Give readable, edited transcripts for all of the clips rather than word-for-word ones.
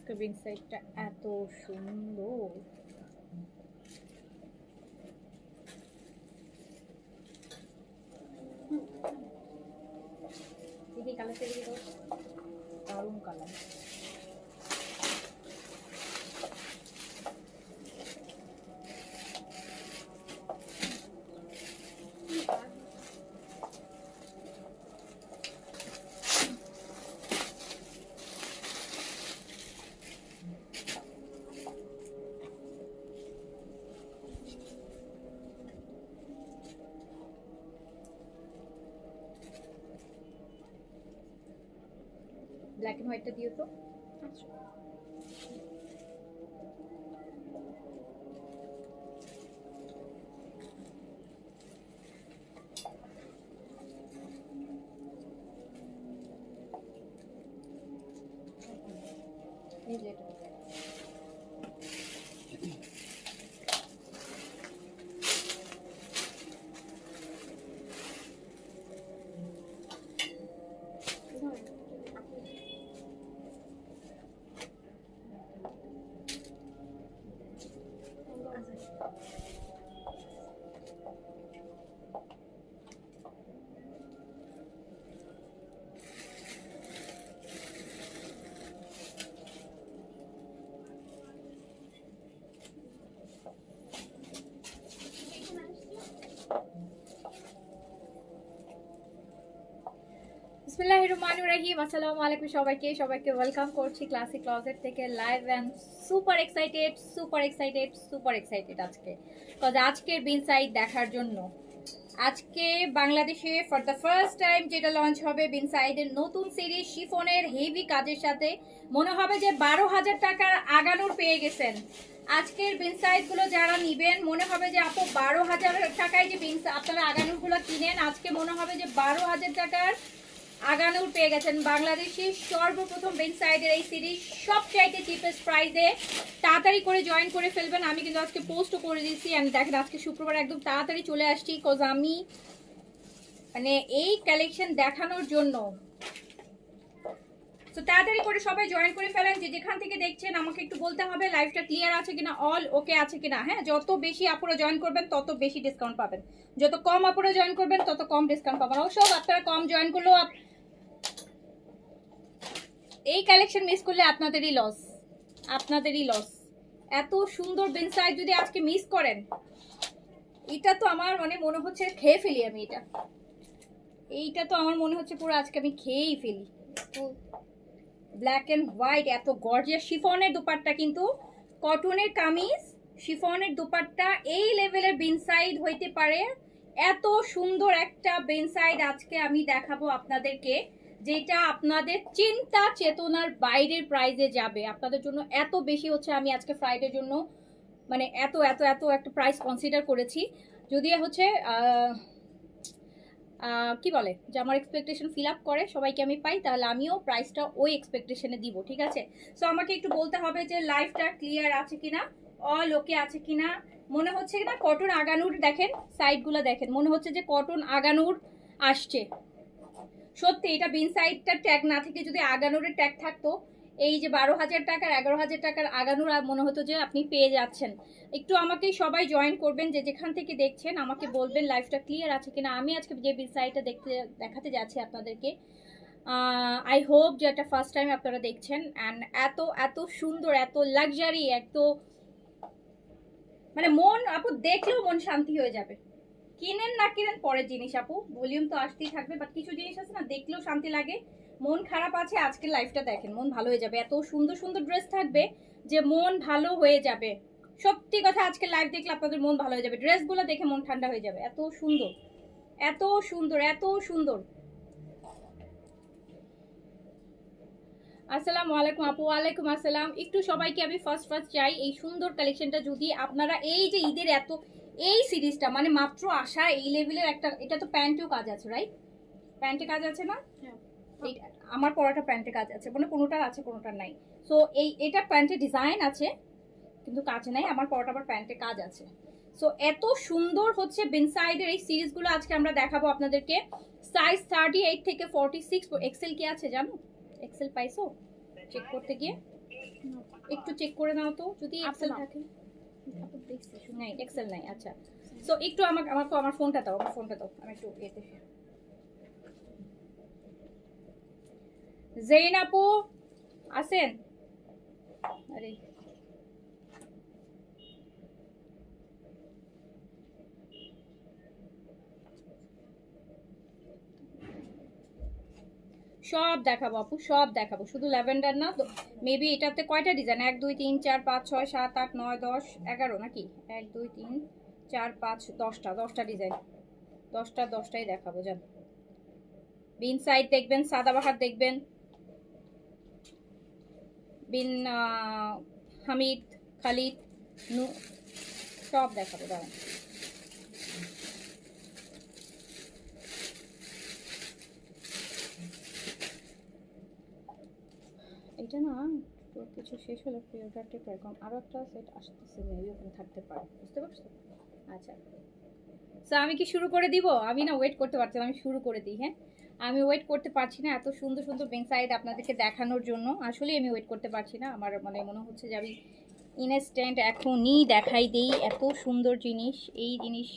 আজকের বিন সাইডটা এত সুন্দর। দেখি কালারটা দেখি তো, দারুণ কালার। ব্ল্যাক এন্ড হোয়াইটটা দিও তো। আচ্ছা এই যে এটা বিসমিল্লাহির রহমানির রহিম। আসসালামু আলাইকুম সবাইকে ওয়েলকাম করছি ক্লাসিক ক্লজেট থেকে লাইভ এন্ড সুপার এক্সাইটেড আজকে কজ আজকের বিন সাইড দেখার জন্য। আজকে বাংলাদেশে ফর দ্য ফার্স্ট টাইম যেটা লঞ্চ হবে বিন সাইডের নতুন সিরিজ শিফনের হেভি কাজের সাথে। মনে হবে যে 12,000 টাকার আগানুর পেয়ে গেছেন। আজকের বিন সাইড গুলো যারা নিবেন মনে হবে যে আপু 12,000 টাকায় যে বিন আপনারা আগানুর গুলো কিনেন, আজকে মনে হবে যে 12,000 টাকার আগানুর পেয়ে গেছেন। বাংলাদেশের সর্বপ্রথম বিন সাইডের এই সিরিজ সবচাইতে চিপেস্ট প্রাইসে। তাড়াতাড়ি করে জয়েন করে ফেলবেন। আমি কিন্তু আজকে পোস্টও করে দিচ্ছি। আমি দেখেন আজকে শুক্রবার একদম তাড়াতাড়ি চলে আসছি কজ আমি মানে এই কালেকশন দেখানোর জন্য। তো তাড়াতাড়ি করে সবাই জয়েন করে ফেলেন। যে যেখান থেকে দেখছেন আমাকে একটু বলতে হবে লাইভটা ক্লিয়ার আছে কিনা, অল ওকে আছে কিনা। হ্যাঁ, যত বেশি আপুরা জয়েন করবেন তত বেশি ডিসকাউন্ট পাবেন, যত কম আপুরা জয়েন করবেন তত কম ডিসকাউন্ট পাবেন। অবশ্য আপনারা কম জয়েন করলেও এই কালেকশন মিস করলে আপনাদেরই লস। এত সুন্দর বিন সাইড যদি আজকে মিস করেন, এটা তো আমার মনে হচ্ছে খেয়ে ফেলি আমি। এইটা তো আমার মনে হচ্ছে পুরো আজকে আমি খেয়েই ফেলি। ব্ল্যাক এন্ড হোয়াইট এত গর্জিয়াস শিফনের দুপাট্টা, কিন্তু কটনের কামিজ শিফনের দুপাট্টা এই লেভেলের বিন সাইড হইতে পারে। এত সুন্দর একটা বিন সাইড আজকে আমি দেখাবো আপনাদেরকে, যেটা আপনাদের চিন্তা চেতনার বাইরের প্রাইজে যাবে। আপনাদের জন্য এত বেশি হচ্ছে আমি আজকে ফ্রাইডের জন্য মানে এত এত এত একটা প্রাইস কনসিডার করেছি। যদি হচ্ছে কি বলে যে আমার এক্সপেকটেশন ফিল আপ করে সবাইকে আমি পাই, তাহলে আমিও প্রাইসটা ওই এক্সপেকটেশনে দিব। ঠিক আছে, সো আমাকে একটু বলতে হবে যে লাইভটা ক্লিয়ার আছে কিনা, অল ওকে আছে কিনা। মনে হচ্ছে না কটন আগানুর, দেখেন সাইডগুলো দেখেন, মনে হচ্ছে যে কটন আগানুর আসছে। সত্যি এটা বিন সাইডটার ট্যাগ না থেকে যদি আগানুরের ট্যাগ থাকতো, এই যে 12,000 টাকার 11,000 টাকার আগানুর মনে হতো যে আপনি পেয়ে যাচ্ছেন। একটু আমাকে সবাই জয়েন করবেন, যে যেখান থেকে দেখছেন আমাকে বলবেন লাইভটা ক্লিয়ার আছে কিনা। আমি আজকে যে বিন সাইডটা দেখাতে যাচ্ছি আপনাদেরকে, আই হোপ যে এটা ফার্স্ট টাইম আপনারা দেখছেন। অ্যান্ড এত এত সুন্দর, এত লাক্সারি, এত মন আপু দেখলেও মন শান্তি হয়ে যাবে। কিনেন না কিনেন পরের জিনিস আপু, ভলিউম তো আসতেই থাকবে, বাট কিছু জিনিস আছে না দেখলেও শান্তি লাগে। মন খারাপ আছে, আজকের লাইফটা দেখেন মন ভালো হয়ে যাবে। এত সুন্দর সুন্দর ড্রেস থাকবে যে মন ভালো হয়ে যাবে। সত্যি কথা, আজকে লাইভ দেখলে আপনাদের মন ভালো হয়ে যাবে, ড্রেসগুলো দেখে মন ঠান্ডা হয়ে যাবে। এত সুন্দর এত সুন্দর এত সুন্দর। আসসালামু আলাইকুম আপু। ওয়ালাইকুম আসসালাম। একটু সবাইকে আমি ফার্স্ট চাই এই সুন্দর কালেকশনটা যদি আপনারা এই যে ঈদের এত এই সিরিজটা মাত্র আসা এই লেভেলের একটা, এটা তো প্যান্টেও কাজ আছে রাইট? প্যান্টে কাজ আছে না? আমার পরাটা প্যান্টে কাজ আছে, কোনোটার আছে কোনোটার নাই। সো এটা প্যান্টে ডিজাইন আছে কিন্তু কাজ নাই, আমার পরাটা আবার প্যান্টে কাজ আছে। সো এত সুন্দর হচ্ছে বিন সাইডের এই সিরিজগুলো আজকে আমরা দেখাবো আপনাদেরকে। সাইজ 38 থেকে 46 এক্সেল কি আছে জানো? এক্সেল পাইছো চেক করতে গিয়ে? একটু চেক করে নাও তো যদি এক্সেল থাকে। নাই এক্সেল নাই, আচ্ছা। সো একটু আমাকে আমার ফোনটা দাও, আমি একটু এতে। জেন আপু আছেন? আরে সব দেখাবো আপু, সব দেখাবো, শুধু ল্যাভেন্ডার না। মেবি এটাতে কয়টা ডিজাইন? 1 2 3 4 5 6 7 8 9 10 11 নাকি? 1 2 3 4 5 10টা ডিজাইন, 10টাই দেখাবো। যান, বিন সাইড দেখবেন, সাদাবাহার দেখবেন, বিন হামিদ, খালিদ, সব দেখাবো। দাঁড়ান, এটা না তো কিছু শেষ হলে প্রিয়টারটি এরকম আরও একটা সেট আসতেছে, মেবি ওখানে থাকতে পারে, বুঝতে পারছো? আচ্ছা, সো আমি কি শুরু করে দিব? আমি না ওয়েট করতে পারছি না, আমি শুরু করে দিই। হ্যাঁ, আমি ওয়েট করতে পারছি না এত সুন্দর সুন্দর বেন সাইড আপনাদেরকে দেখানোর জন্য। আসলে আমি ওয়েট করতে পারছি না, আমার মানে মনে হচ্ছে যে আমি ইনস্ট্যান্ট এখনই দেখাই দিই, এত সুন্দর জিনিস এই জিনিস।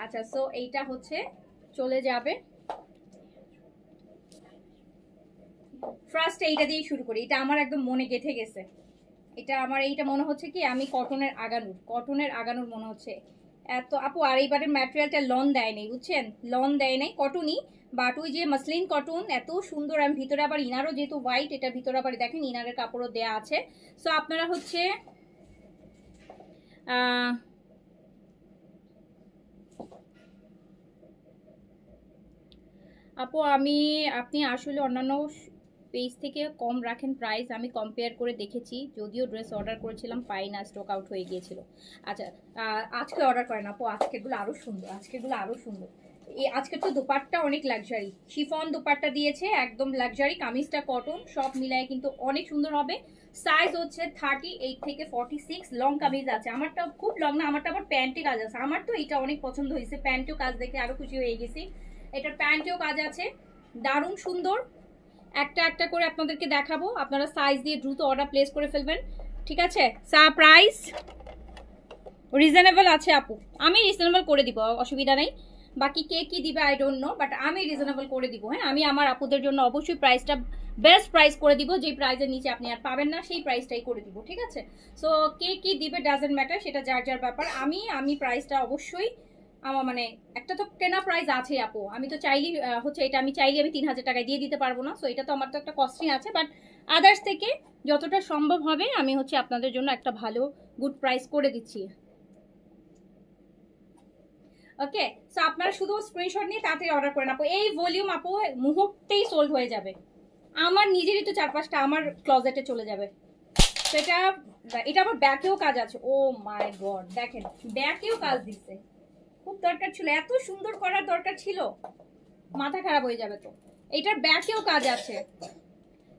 আচ্ছা, সো এইটা হচ্ছে চলে যাবে ফার্স্ট, এইটা দিয়ে শুরু করি। এটা আমার একদম মনে গেঁথে গেছে। এটা আমার এইটা মনে হচ্ছে কি আমি কটনের আগানুর মনে হচ্ছে এত আপু। আর এইবারের ম্যাটেরিয়ালটা লন দেয় নাই, বুঝছেন? লন দেয় নাই, কটনই, বাট ওই যে মাসলিন কটন এত সুন্দর। আমি ভিতরে আবার ইনারও যেহেতু হোয়াইট, এটা ভিতরে আবার দেখেন ইনারের কাপড়ও দেয়া আছে। সো আপনারা হচ্ছে আপু আপনি আসলে অন্যান্য পেজ থেকে কম রাখেন প্রাইস, আমি কম্পেয়ার করে দেখেছি, যদিও ড্রেস অর্ডার করেছিলাম পাই না, স্টক আউট হয়ে গিয়েছিল। আচ্ছা, আজকে অর্ডার করেন আপু, আজকেরগুলো আরও সুন্দর। এই আজকের তো দোপাট্টা অনেক লাক্সারি, শিফন দোপাট্টা দিয়েছে, একদম লাক্সারি। কামিজটা কটন, সব মিলায় কিন্তু অনেক সুন্দর হবে। সাইজ হচ্ছে 38 থেকে 46, লং কামিজ আছে। আমারটা খুব লং না, আমারটা আবার প্যান্টে কাজ আছে। আমার তো এটা অনেক পছন্দ হয়েছে, প্যান্টেও কাজ দেখে আরো খুশি হয়ে গেছি। এটার প্যান্টেও কাজ আছে, দারুণ সুন্দর। একটা করে আপনাদেরকে দেখাবো, আপনারা সাইজ দিয়ে দ্রুত অর্ডার প্লেস করে ফেলবেন, ঠিক আছে? প্রাইস রিজনেবল আছে আপু, আমি রিজনেবল করে দিব, অসুবিধা নেই। বাকি কে কি দিবে আই ডোন্ট নো, বাট আমি রিজনেবল করে দিব। হ্যাঁ, আমি আমার আপুদের জন্য অবশ্যই প্রাইসটা বেস্ট প্রাইস করে দিব, যে প্রাইসের নিচে আপনি আর পাবেন না সেই প্রাইসটাই করে দিব, ঠিক আছে? সো কে কি দিবে ডাজেন্ট ম্যাটার, সেটা যার যার ব্যাপার। আমি প্রাইসটা অবশ্যই আমার মানে একটা তো কেনা প্রাইস আছে আপু। আমি তো চাইলেই হচ্ছে এটা আমি চাইলে আমি 3000 টাকায় দিয়ে দিতে পারবো না। সো এটা তো আমার তো একটা কস্টিং আছে, বাট আদার্স থেকে যতটা সম্ভব হবে আমি হচ্ছে আপনাদের জন্য একটা ভালো গুড প্রাইস করে দিচ্ছি। ওকে, সো আপনারা শুধু স্ক্রিনশট নিয়ে তাড়াতাড়ি অর্ডার করেন আপু। এই ভলিউম আপু মুহূর্তেই সোল্ড হয়ে যাবে, আমার নিজেরই তো 4-5টা আমার ক্লজেটে চলে যাবে। তো এটা আবার ব্যাকেও কাজ আছে। ও মাই গড, দেখেন ব্যাকেও কাজ দিচ্ছে, খুব দরকার ছিল, এত সুন্দর করার দরকার ছিল, মাথা খারাপ হয়ে যাবে। তো এটার ব্যাকেও কাজ আছে।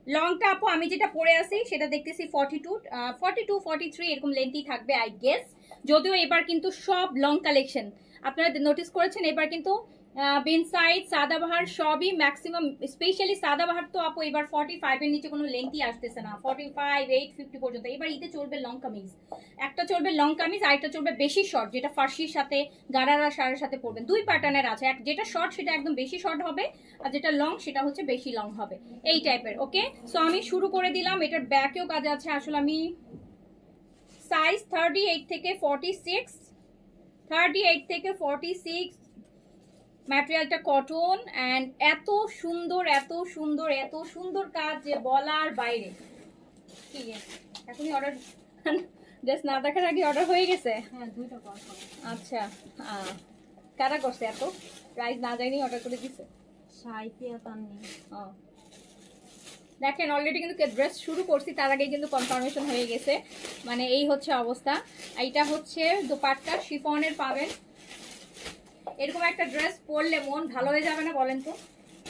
লংটা আপু আমি যেটা পরে আছি সেটা দেখতেছি 42 43 এরকম লেন্থই থাকবে আই গেস। যদিও এবার কিন্তু সব লং কালেকশন আপনারা নোটিস করেছেন, এবার কিন্তু বিন সাইড সাদাবাহার সবই ম্যাক্সিমাম, স্পেশালি সাদাবাহার তো আপু এবার 45 এর নিচে কোনো লেন্থই আসতেছে না, 45 8 50 পর্যন্ত। এবার ঈদে চলবে লং কামিজ, একটা চলবে লং কামিজ আর একটা চলবে বেশি শর্ট, যেটা ফার্সির সাথে গারারা শাড়ির সাথে পরবেন। দুই প্যাটার্নের আছে, যেটা শর্ট সেটা একদম বেশি শর্ট হবে, আর যেটা লং সেটা হচ্ছে বেশি লং হবে, এই টাইপের। ওকে, সো আমি শুরু করে দিলাম। এটার ব্যাকেও কাজ আছে। আসলে আমি সাইজ 38 থেকে 46 ম্যাটেরিয়ালটা কটন, অ্যান্ড এত সুন্দর কাজ যে বলার বাইরে। ঠিক আছে, এখনই অর্ডার জাস্ট না দেখার আগে অর্ডার হয়ে গেছে। হ্যাঁ, দুইটা কল। আচ্ছা, কারা করছে এত প্রাইস না জানি অর্ডার করে দিছে? সাইফিয়া তাননি। দেখেন অলরেডি কিন্তু ড্রেস শুরু করছি, তার আগে কিন্তু কনফার্মেশন হয়ে গেছে, মানে এই হচ্ছে অবস্থা। এইটা হচ্ছে দোপাট্টা, শিফনের পাবেন। এরকম একটা ড্রেস পরলে মন ভালো হয়ে যাবে না বলেন তো?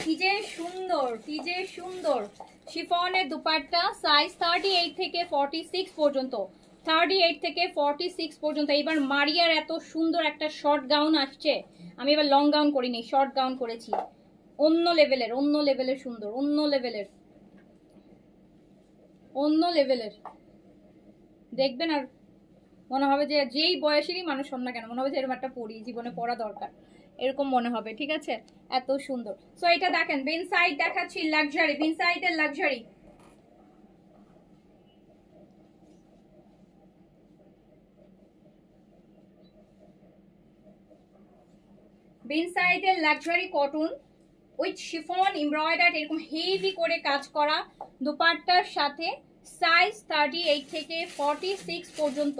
কি যে সুন্দর শিফনের দোপাট্টা, সাইজ 38 থেকে 46 পর্যন্ত, 38 থেকে 46 পর্যন্ত। এবার মারিয়ার এত সুন্দর একটা শর্ট গাউন আসছে, আমি এবার লং গাউন করিনি, শর্ট গাউন করেছি, অন্য লেভেলের সুন্দর, অন্য লেভেলের। অন্য লেভেলের, দেখবেন আর মনে হবে যে যেই বয়সেরই মানুষ হন না কেন মনে হবে যে এরকম একটা পড়ি, জীবনে পড়া দরকার, এরকম মনে হবে। ঠিক আছে, এত সুন্দর। সো এটা দেখেন বিন সাইড দেখাচ্ছি, লাক্সারি, বিন সাইডের লাক্সারি। বিন সাইডের luxury cotton with chiffon embroidery, এরকম হেভি করে কাজ করা দুপাট্টার সাথে। সাইজ 38 থেকে 46 পর্যন্ত,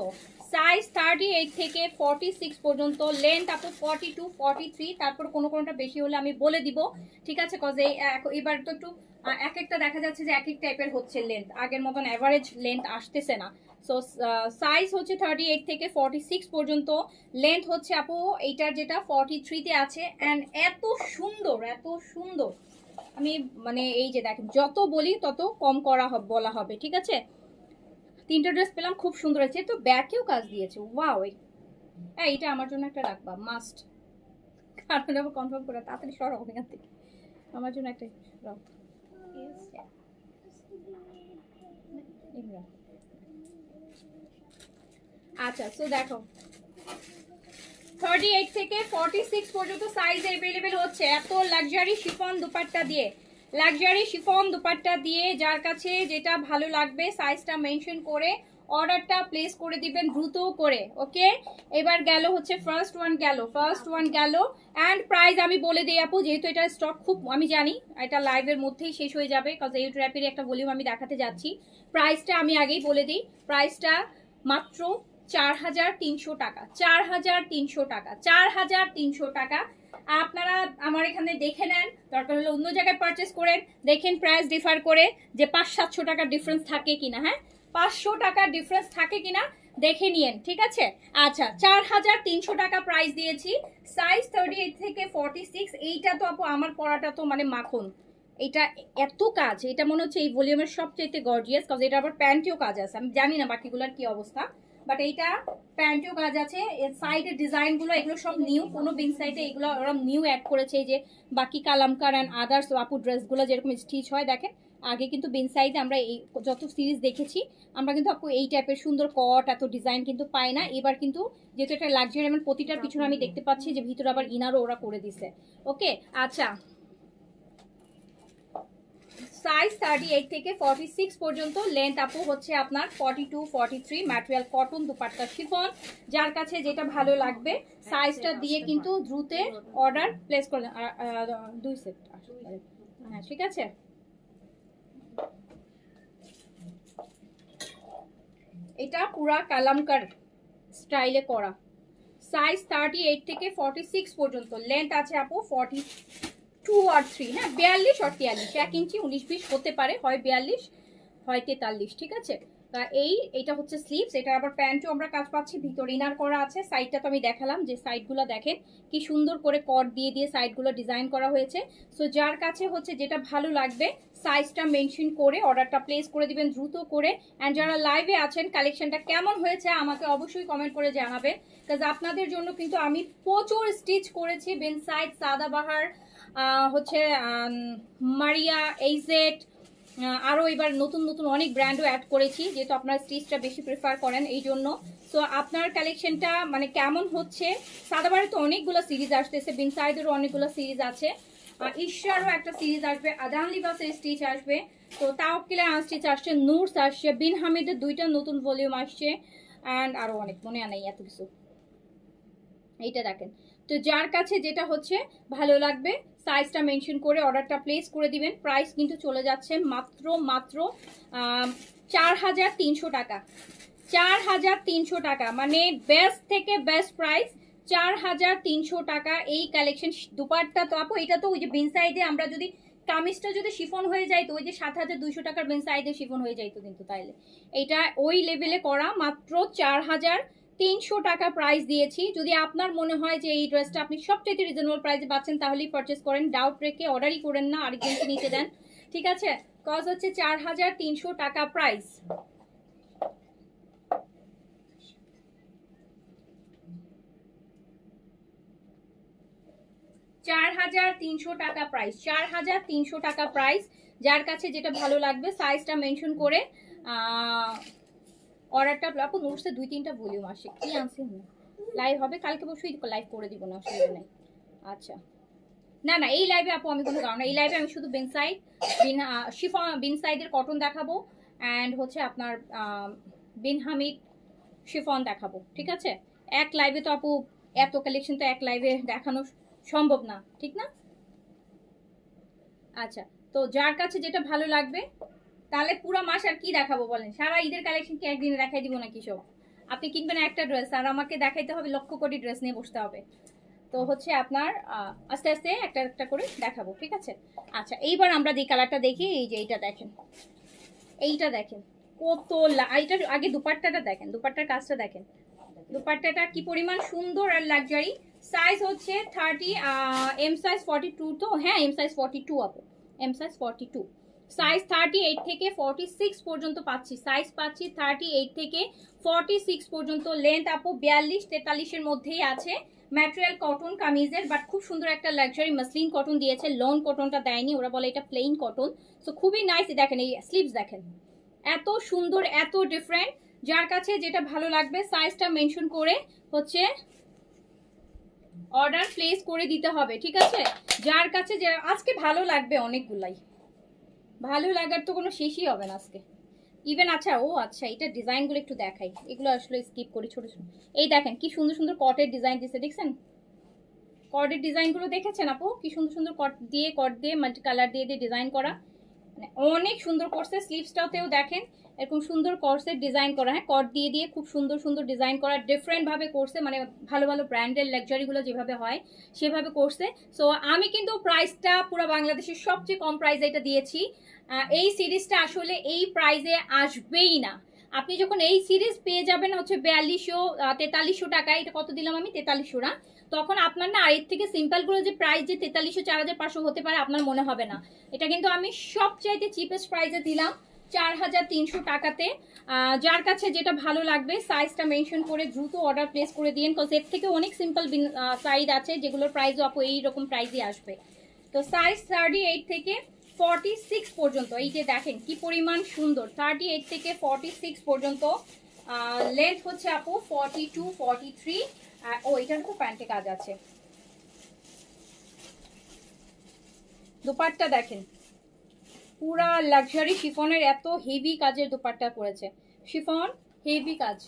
সাইজ 38 থেকে 46 পর্যন্ত, লেন্থ আপু 42 43, তারপর কোনো কোনোটা বেশি হলে আমি বলে দিব। ঠিক আছে, কজ এবার তো একটু এক একটা দেখা যাচ্ছে যে এক এক টাইপের হচ্ছে লেন্থ, আগের মতন অ্যাভারেজ লেন্থ আসতেছে না। সো সাইজ হচ্ছে 38 থেকে 46 পর্যন্ত, লেন্থ হচ্ছে আপু এইটার যেটা 43 তে আছে। অ্যান্ড এত সুন্দর, এত সুন্দর, আমি মানে এই যে দেখেন যত বলি তত কম করা বলা হবে। ঠিক আছে, তিনটা ড্রেস পেলাম, খুব সুন্দর হয়েছে। তো ব্যাকেও কাজ দিয়েছে, ওয়াও। এইটা আমার জন্য একটা রাখবা মাস্ট, কারণ আবার কনফার্ম করে তাড়াতাড়ি সরাও এখান থেকে, আমার জন্য একটা সরাও। আচ্ছা, সো দেখো 38 থেকে 46 পর্যন্ত সাইজ अवेलेबल হচ্ছে, এত লাক্সারি শিফন দুপাট্টা দিয়ে, লাক্সারি শিফন দুপাট্টা দিয়ে। যার কাছে যেটা ভালো লাগবে সাইজটা মেনশন করে অর্ডারটা প্লেস করে দিবেন দ্রুত করে। ওকে, এবার গেল হচ্ছে ফার্স্ট ওয়ান গেল। অ্যান্ড প্রাইস আমি বলে দিই আপু, যেহেতু এটা স্টক খুব, আমি জানি এটা লাইভের মধ্যেই শেষ হয়ে যাবে, কারণ এই ট্র্যাপের একটা ভলিউম আমি দেখাতে যাচ্ছি। প্রাইসটা আমি আগেই বলে দিই, প্রাইসটা মাত্র 4300 টাকা, 4300 টাকা, 4300 টাকা। আপনারা আমার এখানে দেখে নেন, দরকার হলে অন্য জায়গায় পারচেস করেন, দেখেন প্রাইস ডিফার করে যে 500-700 টাকার ডিফারেন্স থাকে কিনা। হ্যাঁ, 500 টাকার ডিফারেন্স থাকে কিনা দেখে নিয়েন। ঠিক আছে, আচ্ছা 4300 টাকা প্রাইস দিয়েছি, সাইজ 38 থেকে 46। এইটা তো আপু আমার পরাটা তো মানে মাখন, এটা এত কাজ, এটা মনে হচ্ছে এই ভলিউমের সবচেয়ে গর্জিয়াস, কারণ এটা আবার প্যান্টেও কাজ আছে। আমি জানি না বাকিগুলোর কি অবস্থা, বাট এইটা প্যান্টেও কাজ আছে। এর সাইডের ডিজাইনগুলো এগুলো সব নিউ, কোনো বিন সাইডে এগুলো ওরা নিউ অ্যাড করেছে। এই যে বাকি কালামকার অ্যান্ড আদার্স আপু ড্রেসগুলো যেরকম স্টিচ হয় দেখেন, আগে কিন্তু বিন সাইডে আমরা এই যত সিরিজ দেখেছি আমরা কিন্তু আপু এই টাইপের সুন্দর কট এত ডিজাইন কিন্তু পাই না। এবার কিন্তু যেহেতু একটা লাক্সারি, আমার প্রতিটার পিছনে আমি দেখতে পাচ্ছি যে ভিতরে আবার ইনারও ওরা করে দিছে। ওকে, আচ্ছা সাইজ 38 থেকে 46 পর্যন্ত, লেন্থ আপু হচ্ছে আপনার 42 43, ম্যাটেরিয়াল কটন, দুপাট্টা শিফন। যার কাছে যেটা ভালো লাগবে সাইজটা দিয়ে কিন্তু দ্রুত অর্ডার প্লেস করলেন। 2 সেট, হ্যাঁ ঠিক আছে। এটা পুরা কালামকার স্টাইলে করা, সাইজ 38 থেকে 46 পর্যন্ত, লেন্থ আছে আপু 42 আর 3, হ্যাঁ 42 আর 43, 1 ইঞ্চি 19-20 হতে পারে, হয় 42 হয় 43। ঠিক আছে, এইটা হচ্ছে স্লিভস, এটা আবার প্যান্টও আমরা কাজ পাচ্ছি, ভিতর ইনার করা আছে। সাইডটা তো আমি দেখালাম, যে সাইডগুলো দেখেন কি সুন্দর করে কট দিয়ে দিয়ে সাইডগুলো ডিজাইন করা হয়েছে। সো যার কাছে হচ্ছে যেটা ভালো লাগবে সাইজটা মেনশন করে অর্ডারটা প্লেস করে দিবেন দ্রুত করে। অ্যান্ড যারা লাইভে আছেন কালেকশনটা কেমন হয়েছে আমাকে অবশ্যই কমেন্ট করে জানাবেন, কাজ আপনাদের জন্য কিন্তু আমি প্রচুর স্টিচ করেছি। বিন সাইড, সাদাবাহার, হচ্ছে মারিয়া, এইজেড, আরও এবার নতুন নতুন অনেক ব্র্যান্ডও অ্যাড করেছি, যেহেতু আপনার স্টিচটা বেশি প্রেফার করেন এই জন্য। সো আপনার কালেকশনটা মানে কেমন হচ্ছে, সাদাবারে তো অনেকগুলো সিরিজ আসতেছে, বিন সাইডেরও অনেকগুলো সিরিজ আছে, ঈশ্বরও একটা সিরিজ আসবে, আদান লিবাসের স্টিচ আসবে, তো তাওকিলের আনস্টিচ আসছে, নূরস আসছে, বিন হামিদের 2টা নতুন ভলিউম আসছে, অ্যান্ড আরও অনেক, মনে নেই এত কিছু। এইটা দেখেন, তো যার কাছে যেটা হচ্ছে ভালো লাগবে সাইজটা মেনশন করে অর্ডারটা প্লেস করে দিবেন। প্রাইস কিন্তু চলে যাচ্ছে মাত্র 4300 টাকা, 4300 টাকা, মানে বেস্ট থেকে বেস্ট প্রাইস 4300 টাকা। এই কালেকশন দুপাট্টা তো আপু এটা তো ওই যে বিন সাইডে আমরা যদি কামিজটা যদি শিফন হয়ে যায় তো ওই যে 7200 টাকার বিন সাইডে শিফন হয়ে যাইতো কিন্তু, তাইলে এটা ওই লেভেলে করা, মাত্র 4300 টাকা প্রাইস দিয়েছি। যদি আপনার মনে হয় যে এই ড্রেসটা আপনি সবচেয়ে রিজনেবল প্রাইসে পাচ্ছেন তাহলেই পারচেস করেন, ডাউট রেখে অর্ডারই করেন না, আরেকজনকে নিতে দেন। ঠিক আছে, কজ হচ্ছে 4300 টাকা প্রাইস। 4300 টাকা প্রাইস, 4300 টাকা প্রাইস। যার কাছে যেটা ভালো লাগবে সাইজটা মেনশন করে অর্ডারটা আপু নোটসে 2-3টা ভলিউম আসে, কি আনছি লাইভ হবে কালকে বসেই লাইভ করে দিব না, অসুবিধা নেই। আচ্ছা না না, এই লাইভে আপু আমি কোনো কারণ এই লাইভে আমি শুধু বিনসাইড শিফন বিনসাইডের কটন দেখাবো অ্যান্ড হচ্ছে আপনার বিন হামিদ শিফন দেখাবো, ঠিক আছে? এক লাইভে তো আপু এত কালেকশন তো এক লাইভে দেখানো সম্ভব না, ঠিক না? আচ্ছা, তো যার কাছে যেটা ভালো লাগবে, তাহলে পুরো মাস আর কি দেখাবো বলেন? সারা ঈদের কালেকশন কি একদিনে দেখাই দিব নাকি সব? আপনি কিনবেন একটা ড্রেস আর আমাকে দেখাইতে হবে লক্ষ কোটি ড্রেস নিয়ে বসতে হবে। তো হচ্ছে আপনার আস্তে আস্তে একটা একটা করে দেখাবো, ঠিক আছে? আচ্ছা, এইবার আমরা যে কালারটা দেখি, এই যে এইটা দেখেন, এইটা দেখেন কত এইটার আগে দুপাট্টাটা দেখেন, দুপাট্টার কাজটা দেখেন, দুপাট্টাটা কি পরিমাণ সুন্দর আর লাক্সারি। সাইজ হচ্ছে 30, এম সাইজ 42, তো হ্যাঁ এম সাইজ 42 আপু, এম সাইজ 42। সাইজ 38 থেকে 46 পর্যন্ত পাচ্ছি, সাইজ পাচ্ছি 38 থেকে 46 পর্যন্ত। লেন্থ আপু 42-43 এর মধ্যেই আছে। ম্যাটেরিয়াল কটন কামিজের, বাট খুব সুন্দর একটা লাক্সারি মাসলিন কটন দিয়েছে, লন কটনটা দেয়নি, ওরা বলে এটা প্লেন কটন। সো খুবই নাইস। দেখেন এই স্লিভস দেখেন, এত সুন্দর, এত ডিফারেন্ট। যার কাছে যেটা ভালো লাগবে সাইজটা মেনশন করে হচ্ছে অর্ডার প্লেস করে দিতে হবে, ঠিক আছে? যার কাছে যে আজকে ভালো লাগবে অনেকগুলাই, ভালো লাগার তো কোনো শেষই হবে না আজকে ইভেন। আচ্ছা ও আচ্ছা, এটা ডিজাইনগুলো একটু দেখাই, এগুলো আসলে স্কিপ করি। ছোট ছোট এই দেখেন কি সুন্দর সুন্দর কটের ডিজাইন দিচ্ছে, দেখছেন? কর্ডের ডিজাইনগুলো দেখেছেন আপু? কি সুন্দর সুন্দর কট দিয়ে মাল্টি কালার দিয়ে দিয়ে ডিজাইন করা, মানে অনেক সুন্দর করছে। স্লিভসটাতেও দেখেন এরকম সুন্দর কর্সের ডিজাইন করা, হ্যাঁ কট দিয়ে দিয়ে খুব সুন্দর সুন্দর ডিজাইন করা, ডিফারেন্ট ভাবে করছে, মানে ভালো ভালো ব্র্যান্ডের লাক্সারিগুলো যেভাবে হয় সেভাবে করছে। সো আমি কিন্তু প্রাইসটা পুরো বাংলাদেশের সবচেয়ে কম প্রাইসে এটা দিয়েছি। এই সিরিজটা আসলে এই প্রাইসে আসবেই না। আপনি যখন এই সিরিজ পেয়ে যাবেন হচ্ছে 4200-4300 টাকায়, এটা কত দিলাম আমি? 4300 না? তখন আপনার না আর এর থেকে সিম্পল গুলো যে প্রাইস যে 4300-4500 হতে পারে আপনার মনে হবে না। এটা কিন্তু আমি সবচাইতে চিপেস্ট প্রাইসে দিলাম 4300 টাকাতে। যার কাছে যেটা ভালো লাগবে সাইজটা মেনশন করে দ্রুত অর্ডার প্লেস করে দিন, কজ এর থেকে অনেক সিম্পল সাইজ আছে যেগুলোর প্রাইসও আপু এইরকম প্রাইসই আসবে। তো সাইজ 38 থেকে 46 পর্যন্ত, এই যে দেখেন কি পরিমাণ সুন্দর, 38 থেকে 46 পর্যন্ত। লেন্থ হচ্ছে আপু 42-43। ও এটার তো প্যান্টে কাজ আছে। দুপাট্টা দেখেন, পুরা লাক্সারি শিফনের এত হেভি কাজের দুপাট্টা করেছে, শিফন হেভি কাজ।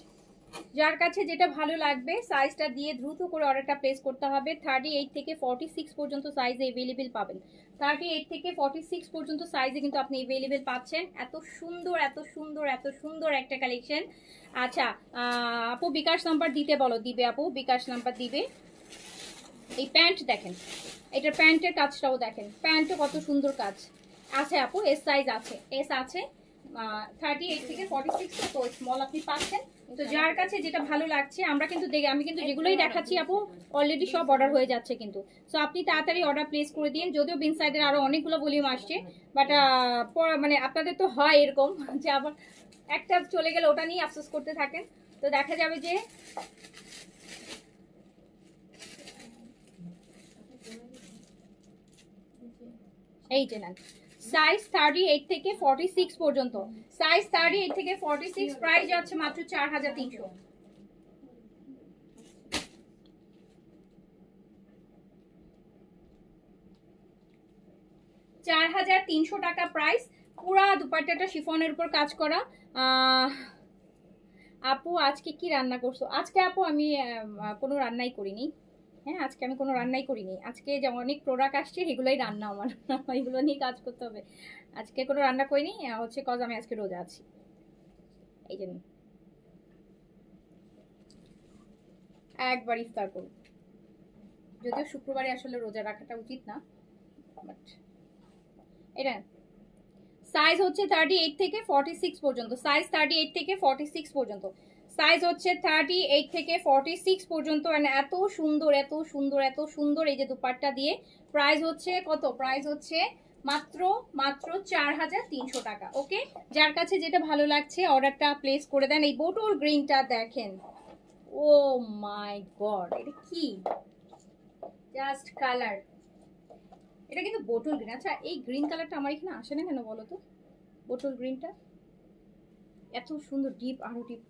যার কাছে যেটা ভালো লাগবে সাইজটা দিয়ে দ্রুত করে অর্ডারটা প্লেস করতে হবে। 38 থেকে 46 পর্যন্ত সাইজে অ্যাভেলেবেল পাবেন, 38 থেকে 46 পর্যন্ত সাইজে কিন্তু আপনি অ্যাভেলেবেল পাচ্ছেন। এত সুন্দর এত সুন্দর এত সুন্দর একটা কালেকশন। আচ্ছা আপু বিকাশ নাম্বার দিতে বলো, দিবে আপু বিকাশ নাম্বার দিবে। এই প্যান্ট দেখেন, এটার প্যান্টের কাজটাও দেখেন, প্যান্টও কত সুন্দর কাজ আছে আপু। এস সাইজ আছে, এস আছে, 38 থেকে 46 তো স্মল আপনি পাচ্ছেন। তো যার কাছে যেটা ভালো লাগছে, আমরা কিন্তু আমি কিন্তু যেগুলোই দেখাচ্ছি আপু অলরেডি সব অর্ডার হয়ে যাচ্ছে কিন্তু। সো আপনি তাড়াতাড়ি অর্ডার প্লেস করে দিন। যদিও বিন সাইডের আরো অনেকগুলো ভলিউম আসছে, বাট মানে আপনাদের তো হয় এরকম যে আবার একটা চলে গেলে ওটা নিয়ে আফসোস করতে থাকেন। তো দেখা যাবে যে এই যে নেন, সাইজ 38 থেকে 46 পর্যন্ত, সাইজ 38 থেকে 46, প্রাইস যাচ্ছে মাত্র 4300। 4300 টাকা প্রাইস। পুরা দুপাট্টাটা শিফনের উপর কাজ করা। আপু আজকে কি রান্না করছো? আজকে আপু আমি কোনো রান্নাই করিনি। হ্যাঁ আজকে আমি কোনো রান্নাই করিনি, আজকে যে অনেক প্রোডাক্ট আসছে এগুলোই রান্না আমার এগুলো নিয়ে কাজ করতে হবে। আজকে কোনো রান্না করিনি হচ্ছে কজ আমি আজকে রোজা আছি, এই জন্য একবার ইফতার করব। যদিও শুক্রবারে আসলে রোজা রাখাটা উচিত না, বাট এটা সাইজ হচ্ছে 38 থেকে 46 পর্যন্ত, সাইজ 38 থেকে 46 পর্যন্ত, সাইজ হচ্ছে 38 থেকে 46 পর্যন্ত। এত সুন্দর এত সুন্দর এত সুন্দর এই যে দুপাট্টা দিয়ে। প্রাইস হচ্ছে কত? প্রাইস হচ্ছে মাত্র মাত্র 4300 টাকা। ওকে, যার কাছে যেটা ভালো লাগছে অর্ডারটা প্লেস করে দেন। এই বোটল গ্রিনটা দেখেন, ও মাই গড, এটা কি জাস্ট কালার। এটা কিন্তু বোটল গ্রিন। আচ্ছা এই গ্রিন কালারটা আমার এখানে আসে না কেন বলো তো? বোটল গ্রিনটা এত সুন্দর ডিপ, আরো ডিপ।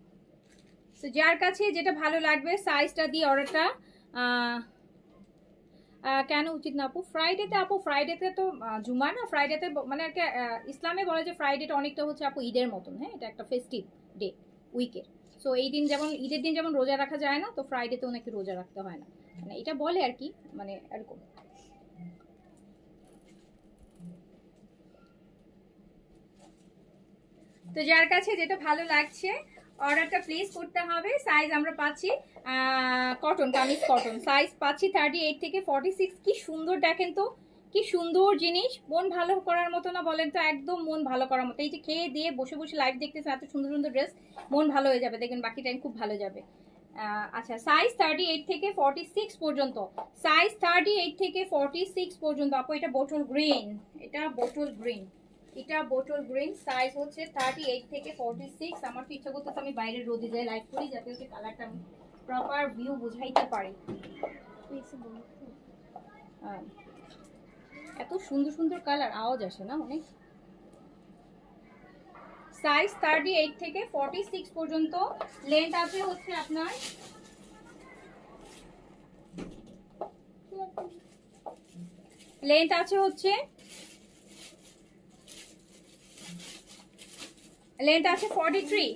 তো যার কাছে যেটা ভালো লাগবে সাইজটা দিয়ে অর্ডারটা কেন উচিত না আপু? ফ্রাইডেতে তো জুমা না, ফ্রাইডেতে মানে আর কি ইসলামে বলে যে ফ্রাইডেটা অনেকটা হচ্ছে আপু ঈদের মতন। হ্যাঁ, এটা একটা ফেস্টিভ ডে উইকের। সো এই দিন যেমন ঈদের দিন যেমন রোজা রাখা যায় না, তো ফ্রাইডেতে ওনাকে রোজা রাখতে হয় না, মানে এটা বলে আর কি, মানে এরকম। তো যার কাছে যেটা ভালো লাগছে অর্ডারটা প্লেস করতে হবে। সাইজ আমরা পাচ্ছি কটন, কামিজ কটন, সাইজ পাচ্ছি 38 থেকে 46। কি সুন্দর দেখেন তো, কি সুন্দর জিনিস, মন ভালো করার মতো না বলেন তো? একদম মন ভালো করার মতো। এই যে খেয়ে দিয়ে বসে বসে লাইভ দেখতেছেন, এত সুন্দর সুন্দর ড্রেস, মন ভালো হয়ে যাবে, দেখবেন বাকি টাইম খুব ভালো যাবে। আচ্ছা, সাইজ 38 থেকে 46 পর্যন্ত, সাইজ 38 থেকে 46 পর্যন্ত আপু। এটা বোটল গ্রিন, এটা বোটল গ্রিন, এটা বোটল গ্রিন, সাইজ হচ্ছে 38 থেকে 46। আমার তো ইচ্ছা করতেছে আমি বাইরে রোদে যাই লাইভ করি, যাতে হচ্ছে কালারটা আমি প্রপার ভিউ বুঝাইতে পারি। এত সুন্দর সুন্দর কালার, আওয়াজ আসে না অনেক। সাইজ 38 থেকে 46 পর্যন্ত, লেন্থ আছে হচ্ছে আপনার লেন্থ আছে হচ্ছে লেন্থ আছে 43।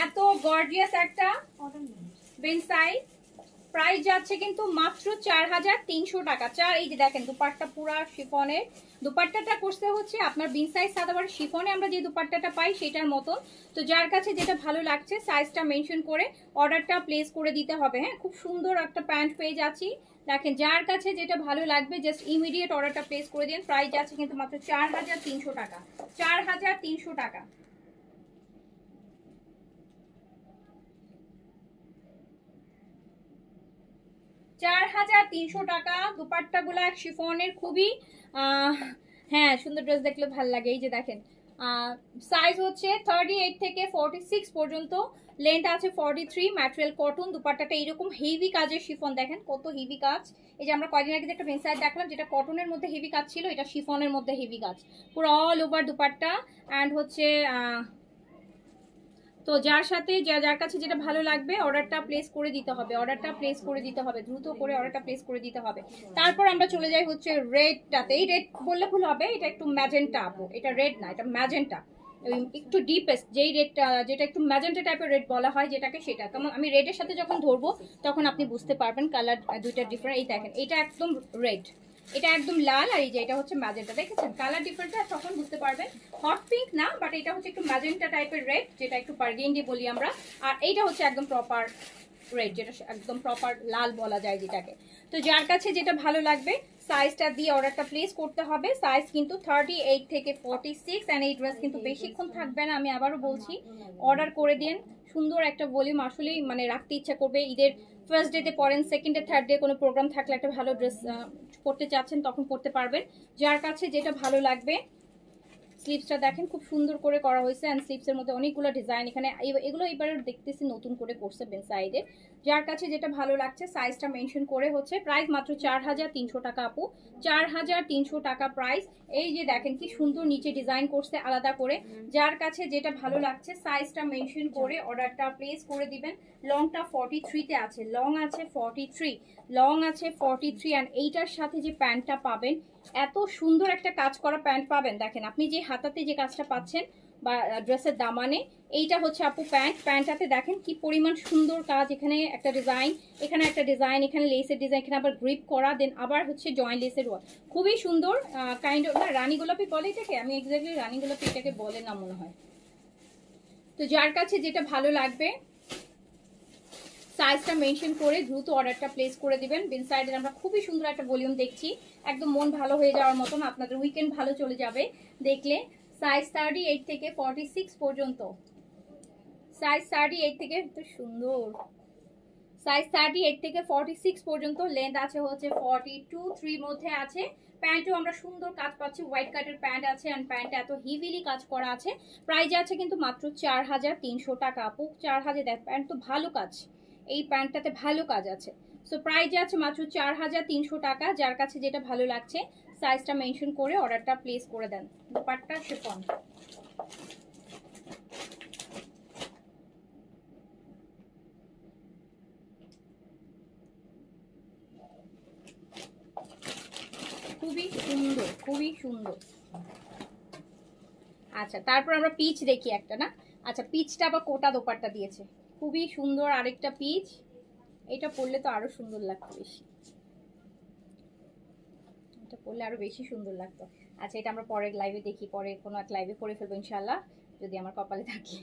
এত গর্জিয়াস একটা বেন সাইজ। প্রাইস যাচ্ছে কিন্তু মাত্র 4300 টাকা। এই যে দেখেন দুপাট্টা পুরা শিফনের, দুপাট্টাটা করতে হচ্ছে আপনার বিন সাইজ সাদাবার শিফনে আমরা যে দুপাট্টাটা পাই সেটার মতো। তো যার কাছে যেটা ভালো লাগছে সাইজটা মেনশন করে অর্ডারটা প্লেস করে দিতে হবে। হ্যাঁ, খুব সুন্দর একটা প্যান্ট পেয়ে যাচ্ছি। দেখেন যার কাছে যেটা ভালো লাগবে জাস্ট ইমিডিয়েট অর্ডারটা প্লেস করে দিন। প্রাইস যাচ্ছে কিন্তু মাত্র 4300 টাকা, 4300 টাকা। 4300 টাকা। দুপাট্টা গুলা শিফনের, খুবই হ্যাঁ সুন্দর ড্রেস দেখলে ভালো লাগে। এই যে দেখেন সাইজ হচ্ছে 38 থেকে 46 পর্যন্ত, লেন্থ আছে 43, ম্যাটেরিয়াল কটন। দুপাট্টাটা এরকম হেভি কাজের শিফন, দেখেন কত হেভি কাজ। এই যে আমরা কয়দিন আগে একটা পেন্সাইড দেখলাম যেটা কটনের মধ্যে হেভি কাজ ছিল, এটা শিফনের মধ্যে হেভি কাজ, পুরো অল ওভার দুপাট্টা। অ্যান্ড হচ্ছে তো যার কাছে যেটা ভালো লাগবে অর্ডারটা প্লেস করে দিতে হবে, অর্ডারটা প্লেস করে দিতে হবে, দ্রুত করে অর্ডারটা প্লেস করে দিতে হবে। তারপর আমরা চলে যাই হচ্ছে রেডটাতে। এই রেড বললে ভুল হবে, এটা একটু ম্যাজেন্টা আপু, এটা রেড না, এটা ম্যাজেন্টা, একটু ডিপেস্ট যেই রেডটা, যেটা একটু ম্যাজেন্টা টাইপের রেড বলা হয় যেটাকে, সেটা। তেমন আমি রেডের সাথে যখন ধরবো তখন আপনি বুঝতে পারবেন কালার দুইটা ডিফারেন্ট। এই দেখেন এটা একদম রেড, এটা একদম লাল, আর এই যে এটা হচ্ছে ম্যাজেন্টা, দেখেছেন কালার ডিফারেন্টটা তখন বুঝতে পারবেন। হট পিঙ্ক না, বাট এটা হচ্ছে একটু ম্যাজেন্টা টাইপের রেড, যেটা একটু বার্গেন্ডি বলি আমরা। আর এইটা হচ্ছে একদম প্রপার রেড, যেটা একদম প্রপার লাল বলা যায় যেটাকে। তো যার কাছে যেটা ভালো লাগবে সাইজটা দিয়ে অর্ডারটা প্লেস করতে হবে। সাইজ কিন্তু 38 থেকে 46। অ্যান্ড এই ড্রেস কিন্তু বেশিক্ষণ থাকবে না, আমি আবারও বলছি, অর্ডার করে দিন। সুন্দর একটা ভলিউম আসলেই মানে রাখতে ইচ্ছা করবে। ঈদের ফার্স্ট ডেতে পরেন, সেকেন্ড ডে থার্ড ডে কোনো প্রোগ্রাম থাকলে একটা ভালো ড্রেস পরতে চাচ্ছেন তখন পরতে পারবেন। যার কাছে যেটা ভালো লাগবে। স্লিপসটা দেখেন খুব সুন্দর করে করা হয়েছে, অ্যান্ড স্লিপসের মধ্যে অনেকগুলো ডিজাইন এখানে, এগুলো এবারে দেখতেছি নতুন করে করছে বেন সাইডে। যার কাছে যেটা ভালো লাগছে সাইজটা মেনশন করে হচ্ছে। প্রাইস মাত্র 4300 টাকা আপু, 4300 টাকা প্রাইস। এই যে দেখেন কি সুন্দর নিচে ডিজাইন করছে আলাদা করে। যার কাছে যেটা ভালো লাগছে সাইজটা মেনশন করে অর্ডারটা প্লেস করে দিবেন। লংটা 43-তে আছে, লং আছে 43, লং আছে 43। অ্যান্ড এইটার সাথে যে প্যান্টটা পাবেন, এত সুন্দর একটা কাজ করা প্যান্ট পাবেন। দেখেন আপনি যে হাতাতে যে কাজটা পাচ্ছেন বা ড্রেসের দামানে, এইটা হচ্ছে আপু প্যান্টটাতে দেখেন কি পরিমাণ সুন্দর কাজ। এখানে একটা ডিজাইন, এখানে একটা ডিজাইন, এখানে লেসের ডিজাইন, এখানে আবার গ্রিপ করা, দেন আবার হচ্ছে জয়েন্ট লেসের ওয়ার্ক, খুবই সুন্দর। কাইন্ড অফ না রানী গোলাপি বলে এটাকে, আমি এক্স্যাক্টলি রানী গোলাপি এটাকে বলে না মনে হয়। তো যার কাছে যেটা ভালো লাগবে সাইজটা মেনশন করে দ্রুত অর্ডারটা প্লেস করে দিবেন। বিন সাইডের আমরা খুবই সুন্দর একটা ভলিউম দেখছি, একদম মন ভালো হয়ে যাওয়ার মতন, আপনাদের উইকেন্ড ভালো চলে যাবে দেখলে। সাইজ 38 থেকে 46 পর্যন্ত, সাইজ 38 থেকে, তো সুন্দর, সাইজ 38 থেকে 46 পর্যন্ত, লেন্থ আছে হচ্ছে 42-3 মধ্যে আছে। প্যান্টও আমরা সুন্দর কাজ পাচ্ছি, হোয়াইট কাটের প্যান্ট আছে, অ্যান্ড প্যান্ট এত হিভিলি কাজ করা আছে। প্রাইস আছে কিন্তু মাত্র 4300 টাকা আপু, 4000। দেখ প্যান্ট তো ভালো কাজ, এই প্যান্টটাতে ভালো কাজ আছে। সো প্রাইস আছে মাত্র 4300 টাকা। যার কাছে যেটা ভালো লাগছে সাইজটা মেনশন করে অর্ডারটা প্লেস করে দেন। দুপাট্টা শিফন, খুবই সুন্দর। আচ্ছা, তারপর আমরা পিচ দেখি একটা না। আচ্ছা, পিচটা আবার কোটা দোপাট্টা দিয়েছে, খুবই সুন্দর আরেকটা পিচ। এটা পরলে তো আরো সুন্দর লাগতো বেশি, এটা পরলে আরো বেশি সুন্দর লাগতো। আচ্ছা, এটা আমরা পরের লাইভে দেখি, পরে কোনো এক লাইভে পরে ফেলবো ইনশাল্লাহ, যদি আমার কপালে থাকে।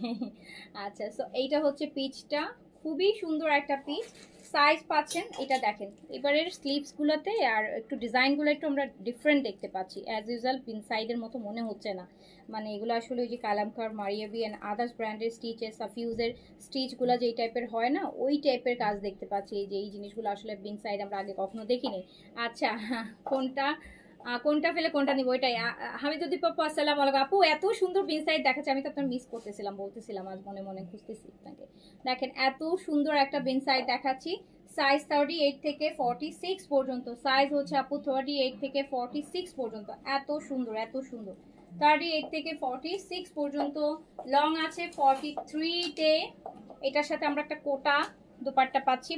আচ্ছা, সো এইটা হচ্ছে পিচটা, খুবই সুন্দর একটা পিচ। সাইজ পাচ্ছেন, এটা দেখেন এবারের স্লিভসগুলোতে আর একটু ডিজাইনগুলো একটু আমরা ডিফারেন্ট দেখতে পাচ্ছি। অ্যাজ ইউজুয়াল পিন সাইডের মতো মনে হচ্ছে না, মানে এগুলো আসলে ওই যে কালামকার, মারিয়াবি অ্যান্ড আদার্স ব্র্যান্ডের স্টিচের, সাফিউজের স্টিচগুলো যেই টাইপের হয় না, ওই টাইপের কাজ দেখতে পাচ্ছি। এই যে এই জিনিসগুলো আসলে পিন সাইড আমরা আগে কখনো দেখিনি। আচ্ছা, কোনটা ফেলে কোনটা নিব ওইটাই। হামিদুদ্দিন পাপ্পু আসসালামু আলাইকুম। আপু এত সুন্দর বিন সাইড দেখাচ্ছে, আমি তো আপনার মিস করতেছিলাম, বলতেছিলাম আজ মনে মনে খুঁজতেছি আপনাকে। দেখেন এত সুন্দর একটা বিন সাইড দেখাচ্ছি। সাইজ 38 থেকে 46 পর্যন্ত, সাইজ হচ্ছে আপু 38 থেকে 46 পর্যন্ত। এত সুন্দর, এত সুন্দর। 38 থেকে 46 পর্যন্ত, লং আছে 43 এটার সাথে আমরা একটা কোটা দোপাট্টা পাচ্ছি,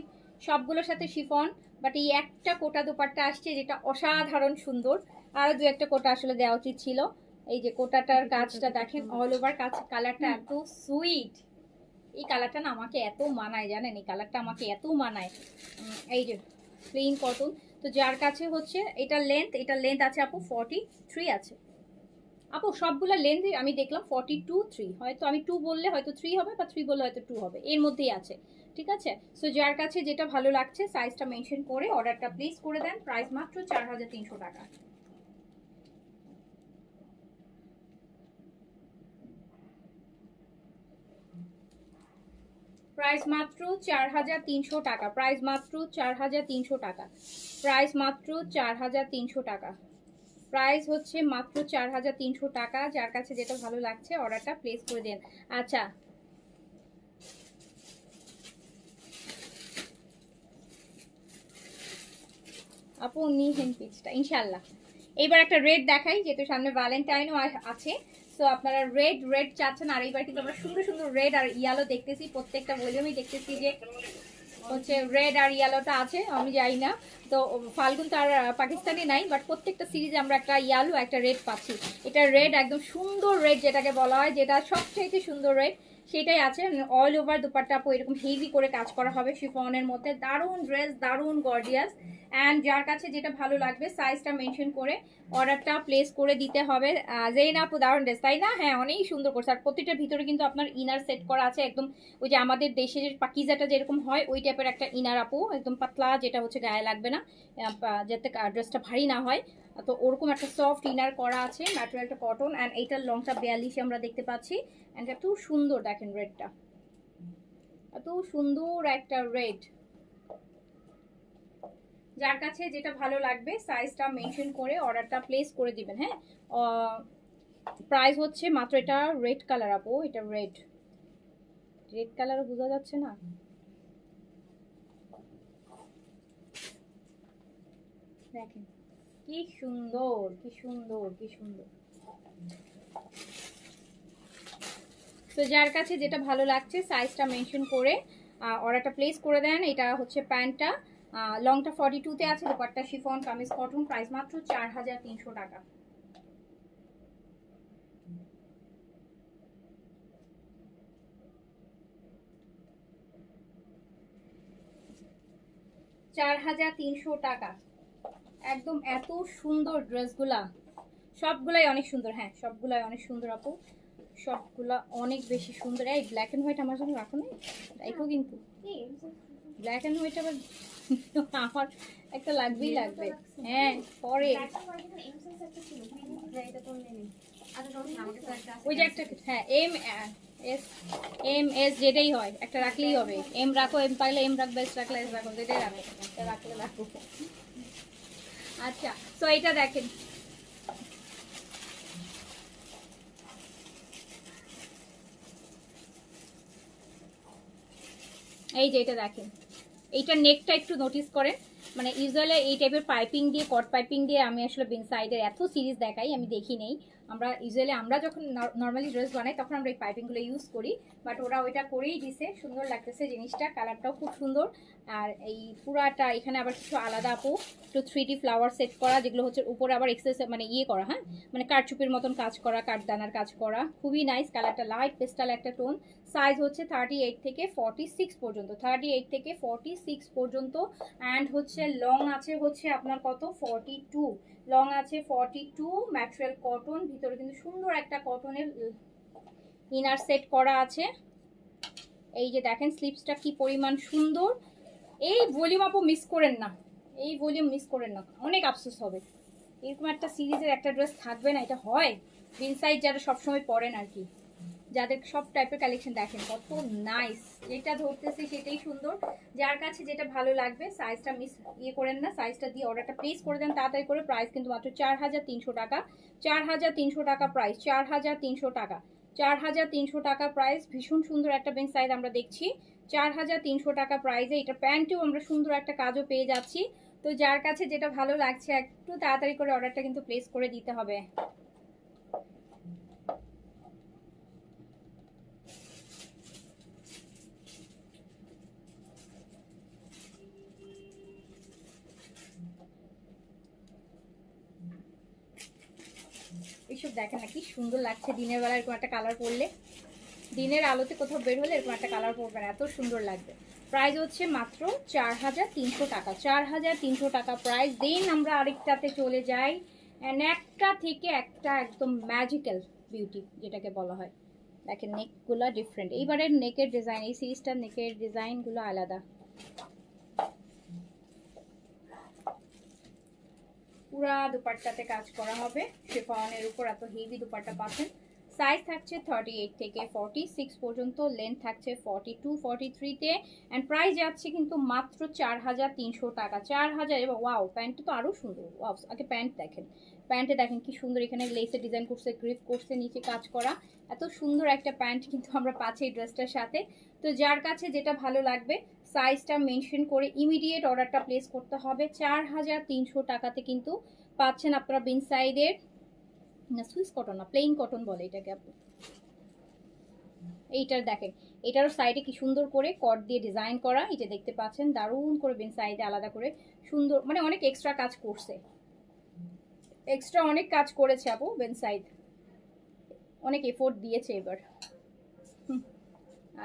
সবগুলোর সাথে শিফন, বাট এই একটা কোটা দোপাট্টা আসছে যেটা অসাধারণ সুন্দর। আরো দু একটা কোটা আসলে দেওয়া উচিত ছিল। এই যে কোটাটার কাজটা দেখেন, অল ওভার কাজ, কালারটা এত সুইট। এই কালারটা না আমাকে এত মানায়, জানেন এই কালারটা আমাকে এত মানায়। এই যে প্লেন কটন, তো যার কাছে হচ্ছে এটা লেন্থ আছে আপু 43 আছে। আপু সবগুলো লেন্থ আমি দেখলাম 42, 3, হয়তো আমি 2 বললে হয়তো 3 হবে, বা 3 বললে হয়তো 2 হবে, এর মধ্যেই আছে। ঠিক আছে, সো যার কাছে যেটা ভালো লাগছে সাইজটা মেনশন করে অর্ডারটা প্লেস করে দেন। প্রাইস মাত্র 4300 টাকা। প্রাইস মাত্র 4300 টাকা। প্রাইস মাত্র 4300 টাকা। প্রাইস মাত্র 4300 টাকা। প্রাইস হচ্ছে মাত্র 4300 টাকা। যার কাছে যেটা ভালো লাগছে অর্ডারটা প্লেস করে দেন। আচ্ছা, আপু নিহেন পিচটা ইনশাল্লাহ। এইবার একটা রেড দেখাই, যেহেতু সামনে ভ্যালেন্টাইনও আছে, সো আপনারা রেড চাচ্ছেন। আর এইবার কিন্তু আমরা সুন্দর সুন্দর রেড আর ইয়েলো দেখতেছি, প্রত্যেকটা ভলিউমই দেখতেছি যে হচ্ছে রেড আর ইয়েলোটা আছে। আমি যাই না তো, ফাল্গুন তো আর পাকিস্তানি নাই, বাট প্রত্যেকটা সিরিজে আমরা একটা ইয়েলো একটা রেড পাচ্ছি। এটা রেড, একদম সুন্দর রেড যেটাকে বলা হয়, যেটা সবচেয়ে সুন্দর রেড সেটাই আছে। অল ওভার দুপাট্টা আপু এরকম হেভি করে কাজ করা হবে শিফনের মধ্যে। দারুণ ড্রেস, দারুণ গর্জিয়াস। অ্যান্ড যার কাছে যেটা ভালো লাগবে সাইজটা মেনশন করে অর্ডারটা প্লেস করে দিতে হবে। জেইনা আপু দারুণ ড্রেস, তাই না? হ্যাঁ, অনেক সুন্দর করছে। আর প্রতিটার ভিতরে কিন্তু আপনার ইনার সেট করা আছে, একদম ওই যে আমাদের দেশে যে পাকিজাটা যেরকম হয় ওই টাইপের একটা ইনার আপু, একদম পাতলা, যেটা হচ্ছে গায়ে লাগবে না, যাতে ড্রেসটা ভারী না হয়। তো ওরকম একটা সফট ইনার করা আছে, ম্যাটেরিয়ালটা কটন। অ্যান্ড এইটার লংটা 42 আমরা দেখতে পাচ্ছি। অ্যান্ড এত সুন্দর দেখেন রেডটা, এত সুন্দর একটা রেড। যার কাছে যেটা ভালো লাগবে সাইজটা মেনশন করে অর্ডারটা প্লেস করে দিবেন। হ্যাঁ, প্রাইস হচ্ছে মাত্র, এটা রেড কালার আপু, এটা রেড কালারও বোঝা যাচ্ছে না। দেখেন কি সুন্দর, কি সুন্দর, কি সুন্দর। তো যার কাছে যেটা ভালো লাগছে সাইজটা মেনশন করে অর্ডারটা প্লেস করে দেন। এটা হচ্ছে প্যান্টটা, লংটা 42-তে আছে, dupatta chiffon, kameez cotton. Price মাত্র 4300 টাকা। 4300 টাকা। একদম এত সুন্দর ড্রেসগুলা, সবগুলাই অনেক সুন্দর। হ্যাঁ, সবগুলাই অনেক সুন্দর আপু, সবগুলা অনেক বেশি সুন্দর। এই ব্ল্যাক এন্ড হোয়াইট আমার জন্য রাখো না, রাখো কিন্তু ব্ল্যাক এন্ড হোয়াইট আবার আমার একটা লাগবেই লাগবে। হ্যাঁ, পরে ওই যে একটা, হ্যাঁ এম এস যেটাই হয় একটা রাখলেই হবে। এম রাখো, এম পাইলে এম রাখবে, এস রাখলে এস রাখো, যেটাই রাখো রাখলে রাখো। আচ্ছা, তো এটা দেখেন, এই যে এটা দেখেন, এইটার নেকটা একটু নোটিস করেন। মানে ইউজুয়ালি এই টাইপের পাইপিং দিয়ে, কট পাইপিং দিয়ে আমি আসলে বিন সাইডের এত সিরিজ দেখাই আমি দেখি নেই। আমরা ইউজুয়ালি আমরা যখন নর্মালি ড্রেস বানাই তখন আমরা এই পাইপিংগুলো ইউজ করি, বাট ওরা ওইটা করেই দিছে। সুন্দর লাগতেছে জিনিসটা, কালারটাও খুব সুন্দর। আর এই পুরাটা এখানে আবার কিছু আলাদা আপু একটু 3D ফ্লাওয়ার সেট করা, যেগুলো হচ্ছে উপরে আবার এক্সেস মানে ইয়ে করা, হ্যাঁ মানে কারচুপির মতন কাজ করা, কাঠদানার কাজ করা, খুবই নাইস। কালারটা লাইট পেস্টাল একটা টোন। সাইজ হচ্ছে 38 থেকে 46 পর্যন্ত, 38 থেকে 46 পর্যন্ত। অ্যান্ড হচ্ছে লং আছে হচ্ছে আপনার কত 42, লং আছে 42। ম্যাটেরিয়াল কটন, ভিতরে কিন্তু সুন্দর একটা কটনের ইনার সেট করা আছে। এই যে দেখেন স্লিপসটা কি পরিমাণ সুন্দর। এই ভলিউম আপু মিস করেন না, এই ভলিউম মিস করেন না, অনেক আফসোস হবে। এরকম একটা সিরিজের একটা ড্রেস থাকবে না, এটা হয় ইনসাইড যারা সবসময় পরেন আর কি, যাদের সব টাইপের কালেকশন দেখেন কত নাইস। যেটা ধরতেছি সেটাই সুন্দর, যার কাছে যেটা ভালো লাগবে সাইজটা মিস ইয়ে করেন না, সাইজটা দিয়ে অর্ডারটা প্লেস করে দেন তাড়াতাড়ি করে। প্রাইস কিন্তু মাত্র 4300 টাকা, 4300 টাকা প্রাইস, 4300 টাকা, 4300 টাকা প্রাইস। ভীষণ সুন্দর একটা বেঞ্চ সাইজ আমরা দেখছি 4300 টাকা প্রাইসে। এটা প্যান্টেও আমরা সুন্দর একটা কাজও পেয়ে যাচ্ছি। তো যার কাছে যেটা ভালো লাগছে একটু তাড়াতাড়ি করে অর্ডারটা কিন্তু প্লেস করে দিতে হবে। এইসব দেখেন না কি সুন্দর লাগছে দিনের বেলা, এরকম একটা কালার পরলে, দিনের আলোতে কোথাও বের হলে এরকম একটা কালার পরবেন, এত সুন্দর লাগবে। প্রাইস হচ্ছে মাত্র 4300 টাকা, 4300 টাকা প্রাইস। দেন আমরা আরেকটাতে চলে যাই, একটা থেকে একটা একদম ম্যাজিক্যাল বিউটি যেটাকে বলা হয়। দেখেন নেকগুলো ডিফারেন্ট, এইবারের নেকের ডিজাইন, এই সিরিজটার নেকের ডিজাইনগুলো আলাদা। পুরা দুপাট্টাতে কাজ করা হবে, শিফনের উপর এত হেভি দুপাট্টা পাচ্ছেন। সাইজ থাকছে 38 থেকে 46 পর্যন্ত, লেন্থ থাকছে 42 43 তে। এন্ড প্রাইস যাচ্ছে কিন্তু মাত্র 4300 টাকা, 4000। এবং ওয়াও প্যান্টটা তো আরো সুন্দর, ওয়াও আগে প্যান্ট দেখেন, প্যান্টে দেখেন কি সুন্দর, এখানে লেসের ডিজাইন করছে, গ্রিপ করছে, নিচে কাজ করা, এত সুন্দর একটা প্যান্ট কিন্তু আমরা পাচ্ছি এই ড্রেসটার সাথে। তো যার কাছে যেটা ভালো লাগবে সাইজটা মেনশন করে ইমিডিয়েট অর্ডারটা প্লেস করতে হবে। 4300 টাকাতে কিন্তু পাচ্ছেন আপনারা বিন সাইডের, না সুইস কটন না প্লেন কটন বলে এটাকে আপনি। এইটার দেখেন এটারও সাইডে কি সুন্দর করে কট দিয়ে ডিজাইন করা, এই যে দেখতে পাচ্ছেন দারুণ করে বিন সাইডে আলাদা করে সুন্দর, মানে অনেক এক্সট্রা কাজ করছে, এক্সট্রা অনেক কাজ করেছে আপু বিন সাইড, অনেক এফোর্ট দিয়েছে এবার।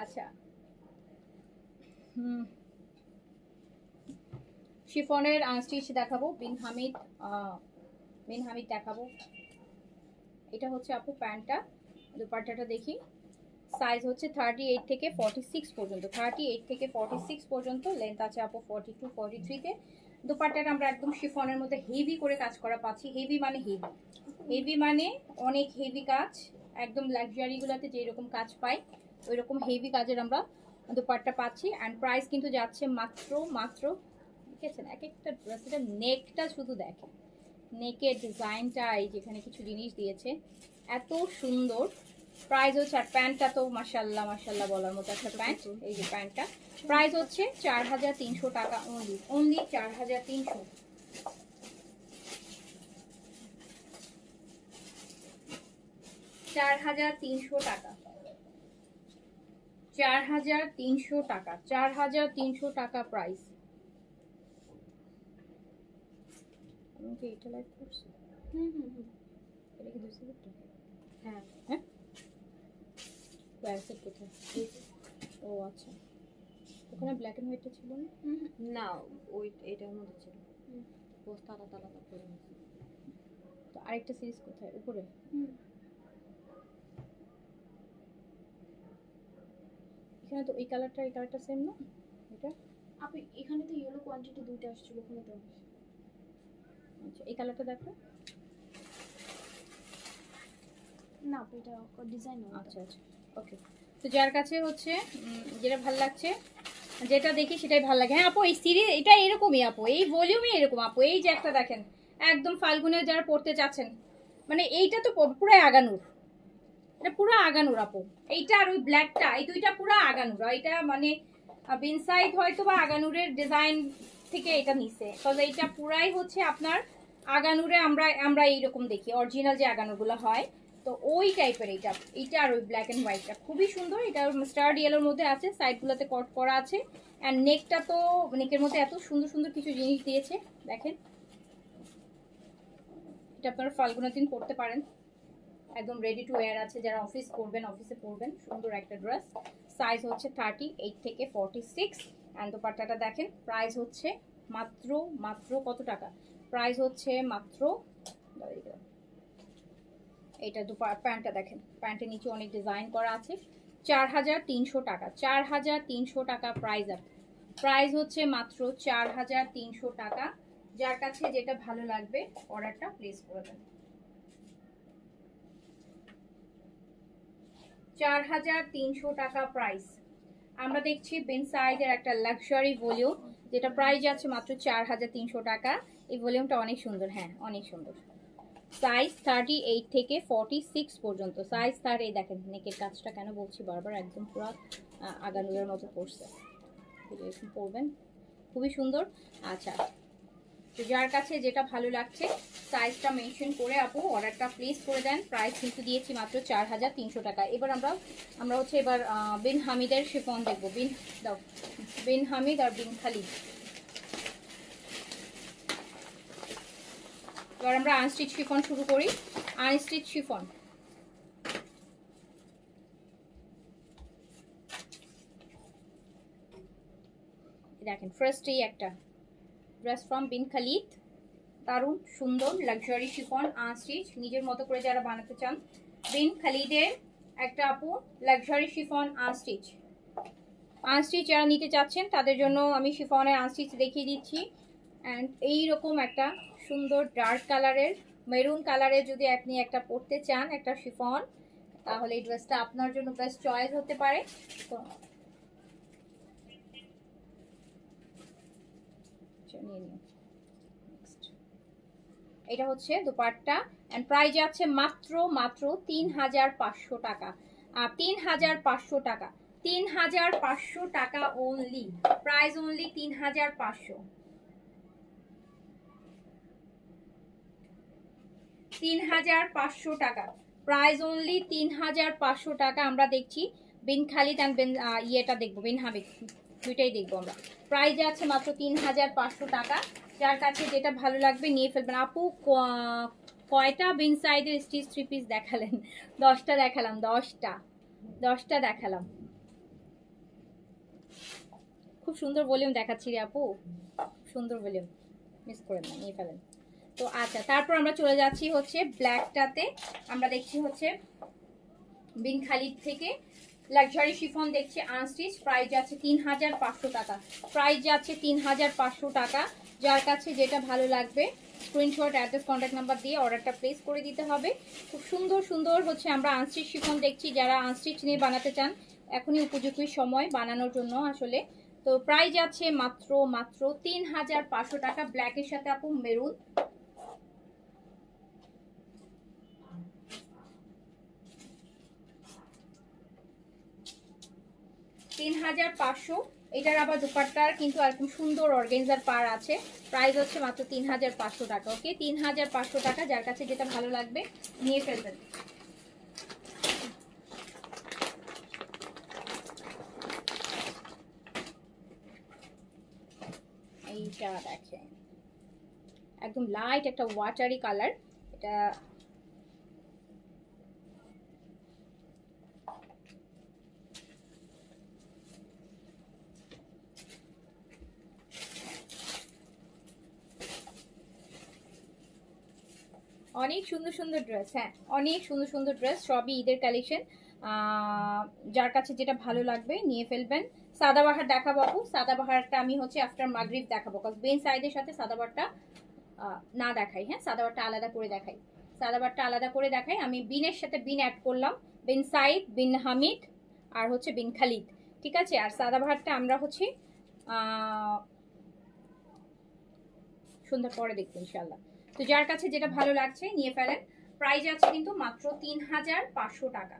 আচ্ছা শিফনের স্টিচ দেখাবো, বিন হামিদ দেখাবো। এটা হচ্ছে আপু প্যান্টটা, দুপাট্টাটা দেখি। সাইজ হচ্ছে 38 থেকে 46 পর্যন্ত, 38 থেকে 46 পর্যন্ত। লেন্থ আছে আপু 42 43 তে। দুপাট্টাটা আমরা একদম শিফনের মধ্যে হেভি করে কাজ করা পাচ্ছি, হেভি মানে হেভি, হেভি মানে অনেক হেভি কাজ, একদম লাক্সারিগুলোতে যেরকম কাজ পাই ওই রকম হেভি কাজের আমরা দুপাট্টা পাচ্ছি। অ্যান্ড প্রাইস কিন্তু যাচ্ছে মাত্র দেখেছেন এক একটা ড্রেসের নেকটা শুধু দেখেন, নেকের ডিজাইনটা, এই যেখানে কিছু জিনিস দিয়েছে এত সুন্দর। প্রাইস হচ্ছে, আর প্যান্টটা তো মাশাআল্লাহ মাশাআল্লাহ বলার মতো একটা প্যান্ট। এই যে প্যান্টটা প্রাইস হচ্ছে 4300 টাকা অনলি 4300। 4300 টাকা, 4300 টাকা, 4300 টাকা প্রাইস। আমাকে এটা লাইক করছি, এটা কি দুই সেট? হ্যাঁ হ্যাঁ প্যাকেট কোথায়? ও আচ্ছা, ওখানে ব্ল্যাক এন্ড হোয়াইটটা ছিল না? না ওই এটার মধ্যে ছিল, বস্তা আলাদা আলাদা করে। তো আরেকটা সিরিজ কোথায়? উপরে? এখানে তো এই কালারটা সেম না এটা? আপনি এখানে তো ইয়েলো কোয়ান্টিটি দুইটা আসছিল, ওখানে তো আচ্ছা এই কালারটা দেখো না, এটা ডিজাইন। আচ্ছা আচ্ছা ওকে। তো যার কাছে হচ্ছে যেটা ভালো লাগছে, যেটা দেখি সেটাই ভালো লাগে। হ্যাঁ আপু এই সিরিজ এটা এরকমই আপু, এই ভলিউমই এরকম আপু। এই যে একটা দেখেন একদম ফাল্গুনে যারা পড়তে চাচ্ছেন, মানে এইটা তো পুরো আগানুর, এটা পুরো আগানুর আপু। এইটা আর ওই ব্ল্যাকটা, এই দুইটা পুরো আগানুর। এটা মানে বিনসাইড হয়তো বা আগানুরের ডিজাইন থেকে এটা নিছে, তবে এইটা পুরাই হচ্ছে আপনার আগানুরে আমরা আমরা এইরকম দেখি, অরিজিনাল যে আগানুরগুলো হয়, তো ওই টাইপের এইটা আর ওই ব্ল্যাক অ্যান্ড হোয়াইটটা খুবই সুন্দর। এটা স্টার্ড ইয়েলোর মধ্যে আছে, সাইডগুলোতে কট করা আছে। অ্যান্ড নেকটা তো, নেকের মধ্যে এত সুন্দর সুন্দর কিছু জিনিস দিয়েছে দেখেন। এটা আপনারা ফাল্গুনের দিন পরতে পারেন, একদম রেডি টু ওয়্যার আছে, যারা অফিস করবেন, অফিসে পরবেন, সুন্দর একটা ড্রেস। সাইজ হচ্ছে 38 থেকে 46। অ্যান্ড দোপাট্টাটা দেখেন, প্রাইস হচ্ছে মাত্র মাত্র কত টাকা, প্রাইস হচ্ছে মাত্র, এইটা প্যান্টটা দেখেন, প্যান্টের নিচে অনেক ডিজাইন করা আছে, 4300 টাকা, 4300 টাকা প্রাইস। আপ প্রাইস হচ্ছে মাত্র 4300 টাকা। যার কাছে যেটা ভালো লাগবে অর্ডারটা প্লেস করে দেন। 4300 টাকা প্রাইস। আমরা দেখছি বিন সাইজের একটা লাক্সারি ভলিউম, যেটা প্রাইস আছে মাত্র 4300 টাকা। এই ভলিউমটা অনেক সুন্দর, হ্যাঁ অনেক সুন্দর। সাইজ 38 থেকে 46 পর্যন্ত। সাইজ 30, দেখেন নেকের কাজটা কেন বলছি বারবার, একদম পুরো আগানুরের মতো পড়ছে, এরকম পরবেন, খুবই সুন্দর। আচ্ছা, তো যার কাছে যেটা ভালো লাগছে সাইজটা মেনশন করে আপু অর্ডারটা প্লেস করে দেন। প্রাইস কিন্তু দিয়েছি মাত্র 4300 টাকা। এবার আমরা হচ্ছে এবার বিন হামিদের শিফন দেখবো। বিন হামিদ আর বিন খালিদ। এবার আমরা আনস্টিচ শিফন শুরু করি। আনস্টিচ শিফন, দেখেন ফার্স্টেই একটা ড্রেস ফ্রম বিন খালিদ, দারুণ সুন্দর লাক্সারি শিফন আনস্টিচ, নিজের মতো করে যারা বানাতে চান, বিন খালিদের একটা আপু লাক্সারি শিফন আনস্টিচ। আনস্টিচ যারা নিতে চাচ্ছেন তাদের জন্য আমি শিফনের আনস্টিচ দেখিয়ে দিচ্ছি। অ্যান্ড এইরকম একটা সুন্দর ডার্ক কালারের, মেরুন কালারের যদি আপনি একটা পরতে চান একটা শিফন, তাহলে এই ড্রেসটা আপনার জন্য বেস্ট চয়েস হতে পারে। তো নিয়ে নিন। এটা হচ্ছে দুপাট্টা, এন্ড প্রাইস আছে মাত্র মাত্র 3500 টাকা। 3500 টাকা, 3500 টাকা অনলি, প্রাইস অনলি 3500। 3500 টাকা, প্রাইস অনলি 3500 টাকা। আমরা দেখছি বিন খালিদ অ্যান্ড বিন ইয়েটা দেখবো, বিন হামিদ, দুইটাই দেখবো আমরা। প্রাইস আছে মাত্র 3500 টাকা। যার কাছে যেটা ভালো লাগবে নিয়ে ফেলবেন। আপু কয়টা বিন সাইডের স্টিচ 3 পিস দেখালেন? 10টা দেখালাম, 10টা দেখালাম। খুব সুন্দর ভলিউম দেখাচ্ছি রে আপু, সুন্দর ভলিউম, মিস করেন না, নিয়ে ফেলেন। তো আচ্ছা, তারপর আমরা চলে যাচ্ছি হচ্ছে ব্ল্যাকটাতে। আমরা দেখছি হচ্ছে বিন খালিদ থেকে লাক্সারি শিফন দেখছি আনস্টিচ, প্রাইস যাচ্ছে 3500 টাকা, প্রাইস যাচ্ছে 3500 টাকা। যার কাছে যেটা ভালো লাগবে স্ক্রিনশট, অ্যাড্রেস, কন্ট্যাক্ট নাম্বার দিয়ে অর্ডারটা প্লেস করে দিতে হবে। খুব সুন্দর সুন্দর হচ্ছে আমরা আনস্টিচ শিফন দেখছি, যারা আনস্টিচ নিয়ে বানাতে চান এখনই উপযুক্ত সময় বানানোর জন্য আসলে। তো প্রাইস যাচ্ছে মাত্র মাত্র 3500 টাকা। ব্ল্যাকের সাথে আপু মেরুন, 3500। এটার আবার দুপাট্টার কিন্তু এরকম সুন্দর অর্গানজার পার আছে। প্রাইস হচ্ছে মাত্র 3500 টাকা। ওকে, 3500 টাকা। যার কাছে যেটা ভালো লাগবে নিয়ে ফেলবেন। এইটা দেখেন একদম লাইট একটা ওয়াটারি কালার, এটা অনেক সুন্দর সুন্দর ড্রেস, হ্যাঁ অনেক সুন্দর সুন্দর ড্রেস, সবই ঈদের কালেকশন। যার কাছে যেটা ভালো লাগবে নিয়ে ফেলবেন। সাদাবাহার দেখাবো আপু, সাদাবাহারটা আমি হচ্ছে আফটার মাগরিব দেখাবো, কারণ বেন সাইডের সাথে সাদাবারটা না দেখাই, হ্যাঁ সাদাবারটা আলাদা করে দেখাই, সাদাবারটা আলাদা করে দেখাই। আমি বিনের সাথে বিন অ্যাড করলাম, বিন সাইদ, বিন হামিদ আর হচ্ছে বিন খালিদ, ঠিক আছে। আর সাদাবাহারটা আমরা হচ্ছে সন্ধ্যার পরে দেখবো ইনশাল্লাহ। তো যার কাছে যেটা ভালো লাগছে নিয়ে ফেলেন। প্রাইস আছে কিন্তু মাত্র 3500 টাকা।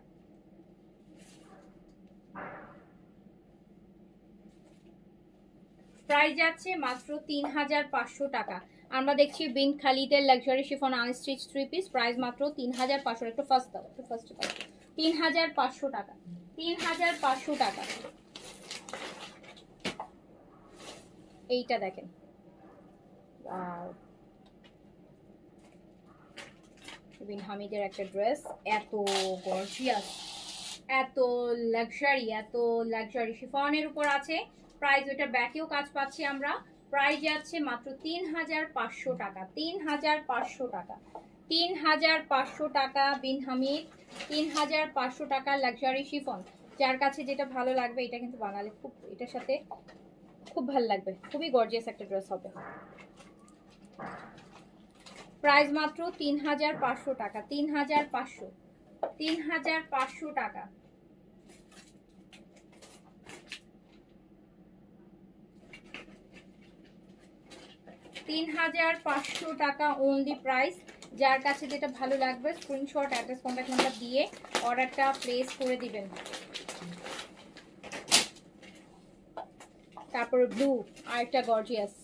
প্রাইস যাচ্ছে মাত্র 3500 টাকা। আমরা দেখছি বিন খালিদের luxury chiffon unstitch 3 piece, price মাত্র 3500। একটু ফার্স্ট দাও, একটু ফার্স্ট দাও। 3500 টাকা, 3500 টাকা। এইটা দেখেন, ওয়াও, বিন হামিদের একটা ড্রেস, এত গর্জিয়াস, এত লাক্সারি শিফনের উপর আছে। প্রাইস ওইটার ব্যাকেও কাজ পাচ্ছি আমরা। প্রাইস যাচ্ছে মাত্র 3500 টাকা, 3500 টাকা, 3500 টাকা বিন হামিদ, 3500 টাকা লাক্সারি শিফন। যার কাছে যেটা ভালো লাগবে, এটা কিন্তু বানালে খুব, এটার সাথে খুব ভালো লাগবে, খুবই গর্জিয়াস একটা ড্রেস হবে। প্রাইস মাত্র 3500 টাকা, 3500, 3500 টাকা। টাকা ওনলি প্রাইস। যার কাছে যেটা ভালো লাগবে স্ক্রিনশট, অ্যাড্রেস, কন্ট্যাক্ট নাম্বার দিয়ে অর্ডারটা প্লেস করে দিবেন। তারপরে ব্লু, আরেকটা গর্জিয়াস,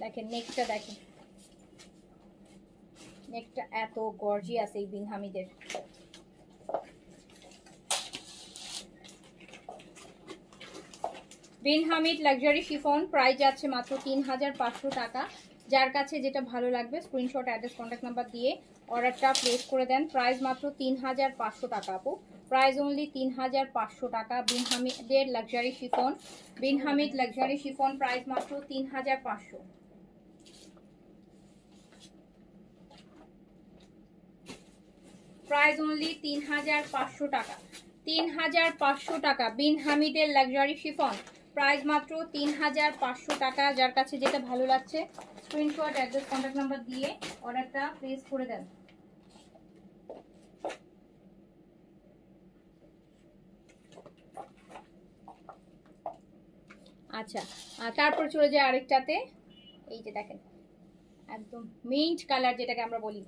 দেখেন নেকটা, দেখেন নেকটা এত গর্জিয়াস এই বিন হামিদের। বিন হামিদ লাক্সারি শিফন, প্রাইস যাচ্ছে মাত্র 3500 টাকা। যার কাছে যেটা ভালো লাগবে স্ক্রিনশট, অ্যাড্রেস, কন্ট্যাক্ট নাম্বার দিয়ে অর্ডারটা প্লেস করে দেন। প্রাইস মাত্র 3500 টাকা আপু, প্রাইস অনলি 3500 টাকা। বিন হামিদের লাক্সারি শিফন, বিন হামিদ লাক্সারি শিফন, প্রাইস মাত্র 3500। প্রাইস অনলি 3500 টাকা, 3500 টাকা বিন হামিদের লাক্সারি শিফন, প্রাইস মাত্র 3500 টাকা। যার কাছে যেটা ভালো লাগছে স্ক্রিনশট, অ্যাড্রেস, কন্ট্যাক্ট নাম্বার দিয়ে অর্ডারটা প্লেস করে দেন। আচ্ছা, তারপর চলে যায় আরেকটাতে, এই যে দেখেন একদম মিন্ট কালার যেটাকে আমরা বলি।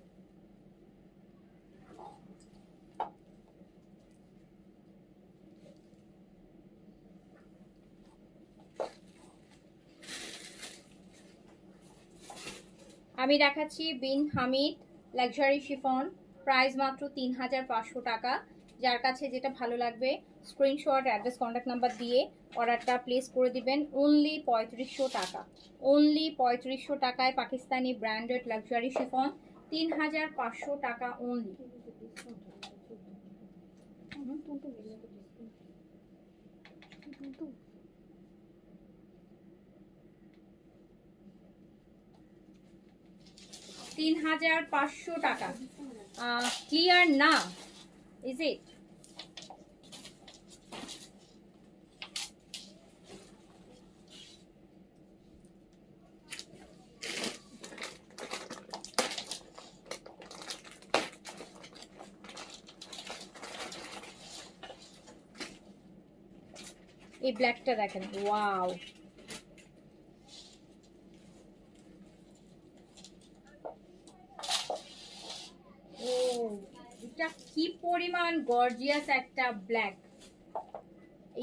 আমি দেখাচ্ছি বিন হামিদ লাক্সারি শিফন, প্রাইস মাত্র 3500 টাকা। যার কাছে যেটা ভালো লাগবে স্ক্রিনশট, অ্যাড্রেস, কন্ট্যাক্ট নাম্বার দিয়ে অর্ডারটা প্লেস করে দিবেন। অনলি 3500 টাকা, অনলি 3500 টাকায় পাকিস্তানি ব্র্যান্ডেড লাক্সারি শিফন, 3500 টাকা অনলি। $3500 টাকা। ক্লিয়ার না, ইজ ইট? এই ব্ল্যাকটা দেখেন, ওয়াও, ও এটা কি পরিমাণ গর্জিয়াস একটা ব্ল্যাক,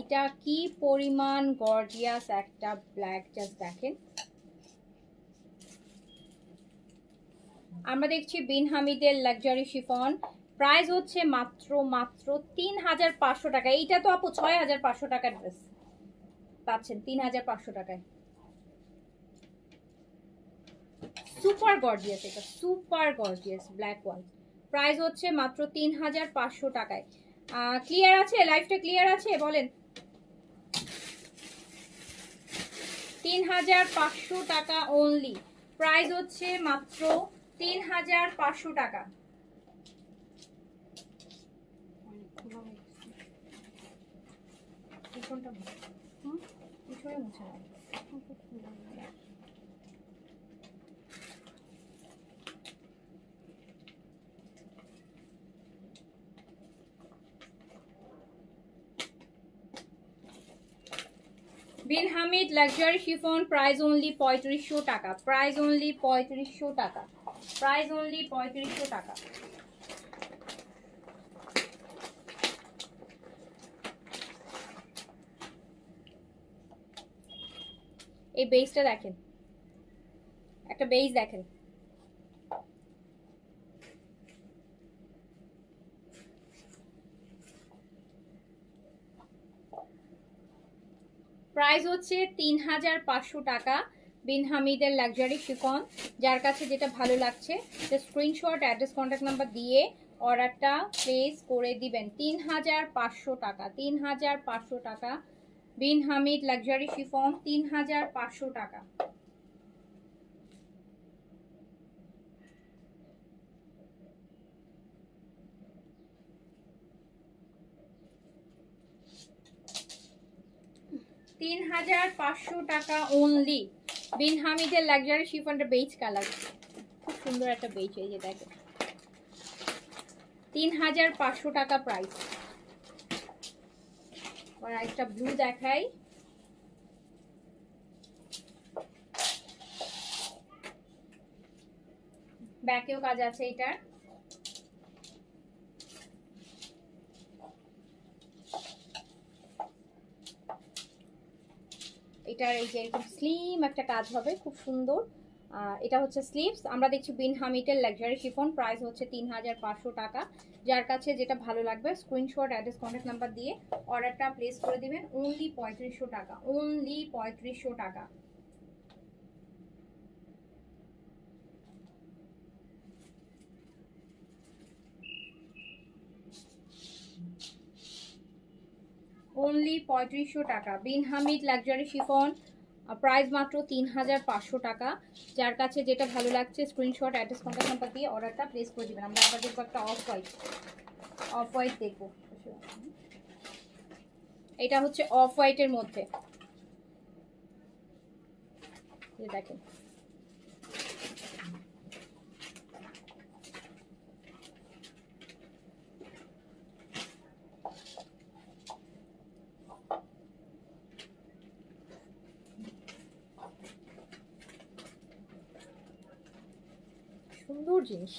এটা কি পরিমাণ গর্জিয়াস একটা ব্ল্যাক, জাস্ট দেখেন। আমরা দেখছি বিন হামিদের লাক্সারি শিফন, প্রাইস হচ্ছে মাত্র 3500 টাকা। এইটা তো আপু 6500 টাকার ড্রেস পাচ্ছেন 3500 টাকায়। সুপার গর্জিয়াস, এটা super gorgeous black one, price হচ্ছে মাত্র 3500 টাকায়। ক্লিয়ার আছে? লাইভটা ক্লিয়ার আছে? বলেন। 3500 টাকা অনলি, প্রাইস হচ্ছে মাত্র 3500 টাকা। পিছনটা পিছনে মুছে না। Bin Hamid luxury chiffon, price only 3500 টাকা, প্রাইস অনলি 3500 টাকা, প্রাইস অনলি 3500 টাকা। এই বেসটা দেখেন, একটা বেজ দেখেন, প্রাইস হচ্ছে ৩৫০০ টাকা। বিন হামিদের লাক্সারি শিফন। যার কাছে যেটা ভালো লাগছে স্ক্রিনশট, অ্যাড্রেস, কন্ট্যাক্ট নাম্বার দিয়ে অর্ডারটা প্লেস করে দিবেন। ৩৫০০ টাকা, ৩৫০০ টাকা। বিন হামিদ লাক্সারি শিফন, ৩৫০০ টাকা। $৩৫০০ টাকা অনলি। বিন হামিদের লাক্সারি শিফনটা বেজ কালার, খুব সুন্দর একটা বেজ, এই যে দেখেন ৩৫০০ টাকা প্রাইস। আর একটা ব্লু দেখাই, ব্যাকেও কাজ আছে এটার। এটার এই যে এরকম স্লিম একটা কাজ হবে, খুব সুন্দর। এটা হচ্ছে স্লিভস। আমরা দেখছি বিন হামিদের লাক্সারি শিফন, প্রাইস হচ্ছে ৩৫০০ টাকা। যার কাছে যেটা ভালো লাগবে স্ক্রিনশট, অ্যাড্রেস, কন্ট্যাক্ট নাম্বার দিয়ে অর্ডারটা প্লেস করে দিবেন। অনলি ৩৫০০ টাকা, অনলি ৩৫০০ টাকা। অনলি ৩৫০০ টাকা। বিন হামিদ লাক্সারি শিফন, প্রাইস মাত্র ৩৫০০ টাকা। যার কাছে যেটা ভালো লাগছে স্ক্রিনশট, অ্যাড্রেস, কন্ট্যাক্ট নাম্বার দিয়ে অর্ডারটা প্লেস করে দিবেন। আমরা আবার দেখবো একটা অফ হোয়াইট, অফ হোয়াইট দেখবো। এটা হচ্ছে অফ হোয়াইটের মধ্যে, দেখেন সুন্দর জিনিস,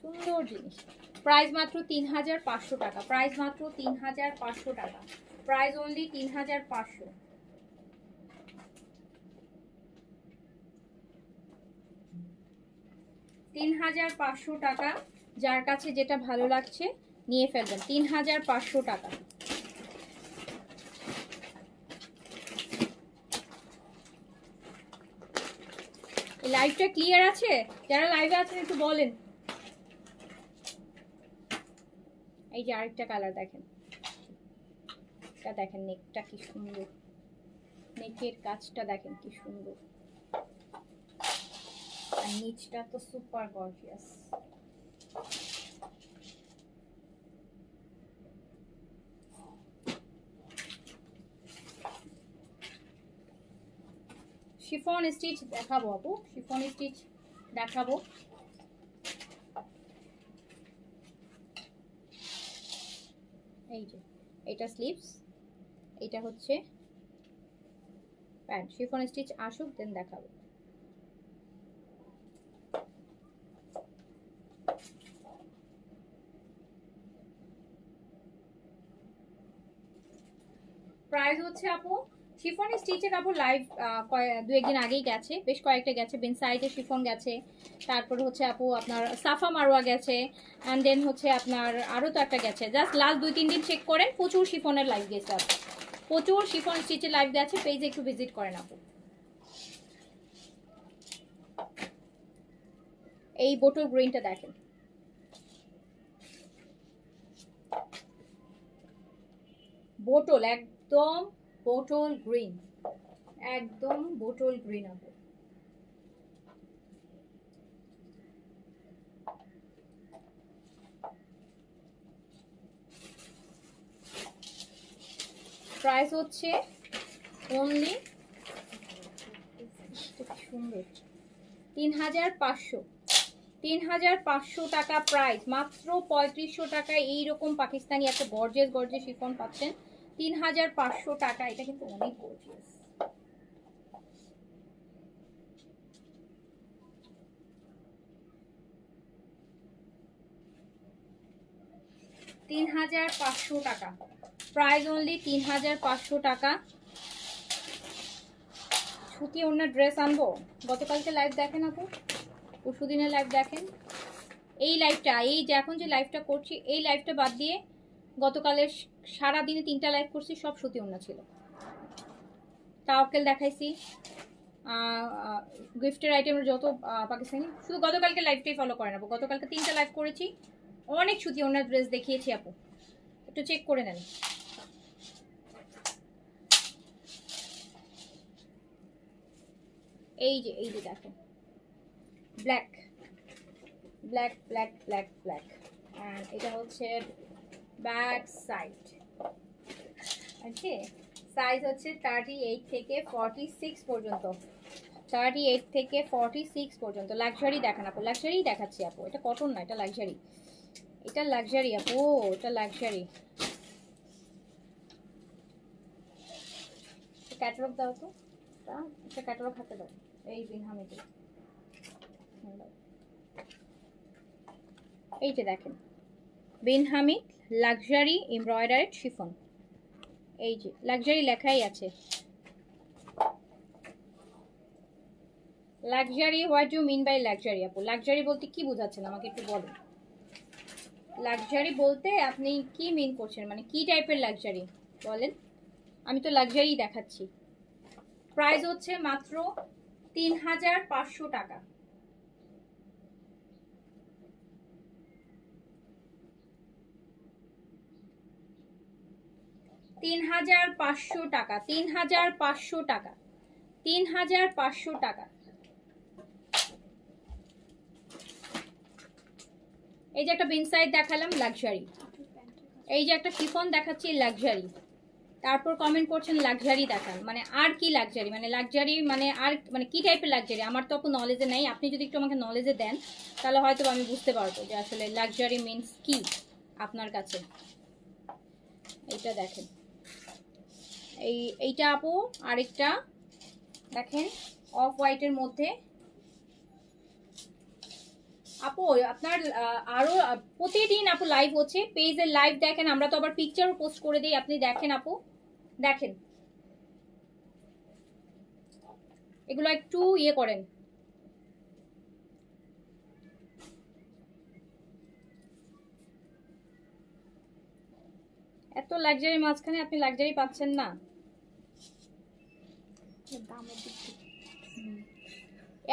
সুন্দর জিনিস। প্রাইস মাত্র ৩৫০০ টাকা, প্রাইস মাত্র ৩৫০০ টাকা, প্রাইস অনলি ৩৫০০। $৩৫০০ টাকা। যার কাছে যেটা ভালো লাগছে নিয়ে ফেলবেন। ৩৫০০ টাকা। লাইভটা ক্লিয়ার আছে? যারা লাইভে আছেন একটু বলেন। এই যে আরেকটা কালার দেখেন, এটা দেখেন নেকটা কি সুন্দর, নেকের কাজটা দেখেন কি সুন্দর, আর নিচটা তো সুপার গর্জিয়াস। শিফন স্টিচ দেখাবো আপু, শিফন স্টিচ দেখাবো। এই যে এটা স্লিভস, এটা হচ্ছে প্যান্ট। শিফন স্টিচ আসুক দেন দেখাবো। প্রাইস হচ্ছে আপু, শিফন স্টিচের আপু লাইভ দু একদিন আগেই গেছে, বেশ কয়েকটা গেছে। বেন সাইজের শিফন গেছে, তারপরে হচ্ছে আপু আপনার সাফা মারোয়া গেছে, অ্যান্ড দেন হচ্ছে আপনার আরও তো একটা গেছে। জাস্ট লাস্ট ২-৩ দিন চেক করেন, প্রচুর শিফনের লাইভ গেছে আপু, প্রচুর শিফন স্টিচের লাইভ গেছে। পেজে একটু ভিজিট করেন আপু। এই বোটল গ্রিনটা দেখেন, বোটল, একদম বোটল গ্রিন, একদম বোটল গ্রিন আপু। প্রাইস হচ্ছে অনলি সুন্দর ৩৫০০, ৩৫০০ টাকা প্রাইস, মাত্র ৩৫০০ টাকায় এইরকম পাকিস্তানি একটা গর্জিয়াস গর্জিয়াস শিফন পাচ্ছেন ৩৫০০ টাকা। এটা কিন্তু অনেক গর্জিয়াস। $৩৫০০ টাকা, প্রাইস অনলি ৩৫০০ টাকা। সুতি ওড়না ড্রেস আনবো। গতকালকে লাইভ দেখেন আপু, পরশুদিনের লাইভ দেখেন। এই লাইভটা, এই যে এখন যে লাইভটা করছি, এই লাইভটা বাদ দিয়ে গতকালের সারাদিনে 3টা লাইভ করছি, সব সুতি ওড়না ছিল। তাওয়াক্কেল দেখাইছি, গিফটের আইটেমের যত পাকিস্তানি, শুধু গতকালকে লাইভটাই ফলো করেন আপু। গতকালকে 3টা লাইভ করেছি, অনেক সুতি ওড়নার ড্রেস দেখিয়েছি আপু, একটু চেক করে নেন। এই যে দেখেন, black black black black black, and এটা হচ্ছে ব্যাক সাইড। ওকে, সাইজ হচ্ছে 38 থেকে 46 পর্যন্ত, 38 থেকে 46 পর্যন্ত। লাক্সারি দেখান আপু, লাক্সারি দেখাচ্ছি আপু, এটা কটন না, এটা লাক্সারি, এটা লাক্সারি আপু, এটা লাক্সারি। ক্যাটালগ দাও তো, এটা ক্যাটালগ হাতে দাও, এই বিন হামিদ, এই যে দেখেন Bin Hamid luxury embroidered chiffon, এই যে লাক্সারি লেখাই আছে। Luxury, what you mean by luxury আপু? লাক্সারি বলতে কি বোঝাচ্ছেন আমাকে একটু বলুন। লাক্সারি বলতে আপনি কি মিন করছেন, মানে কি টাইপের লাক্সারি বলেন? আমি তো লাক্সারি দেখাচ্ছি। প্রাইস হচ্ছে মাত্র 3500 টাকা। 3500 টাকা, 3500 টাকা, 3500 টাকা। এই যে একটা বিনসাইড দেখালাম লাক্সারি, এই যে একটা শিফন দেখাচ্ছি লাক্সারি, তারপর কমেন্ট করছেন লাক্সারি দেখান, মানে আর কি লাক্সারি, মানে লাক্সারি মানে আর মানে কি টাইপের লাক্সারি? আমার তো আপু নলেজে নাই, আপনি যদি একটু আমাকে নলেজে দেন তাহলে হয়তো আমি বুঝতে পারবো যে আসলে লাক্সারি মিন্স কি আপনার কাছে। এইটা দেখেন, এইটা আপু, আরেকটা দেখেন অফ হোয়াইটের মধ্যে। আপু আপনার আরো প্রতিদিন আপু লাইভ হচ্ছে, পেজের লাইভ দেখেন, আমরা তো আবার পিকচারও পোস্ট করে দিই, আপনি দেখেন আপু, দেখেন এগুলো একটু ইয়ে করেন। এত লাক্সারি মাঝখানে আপনি লাক্সারি পাচ্ছেন না,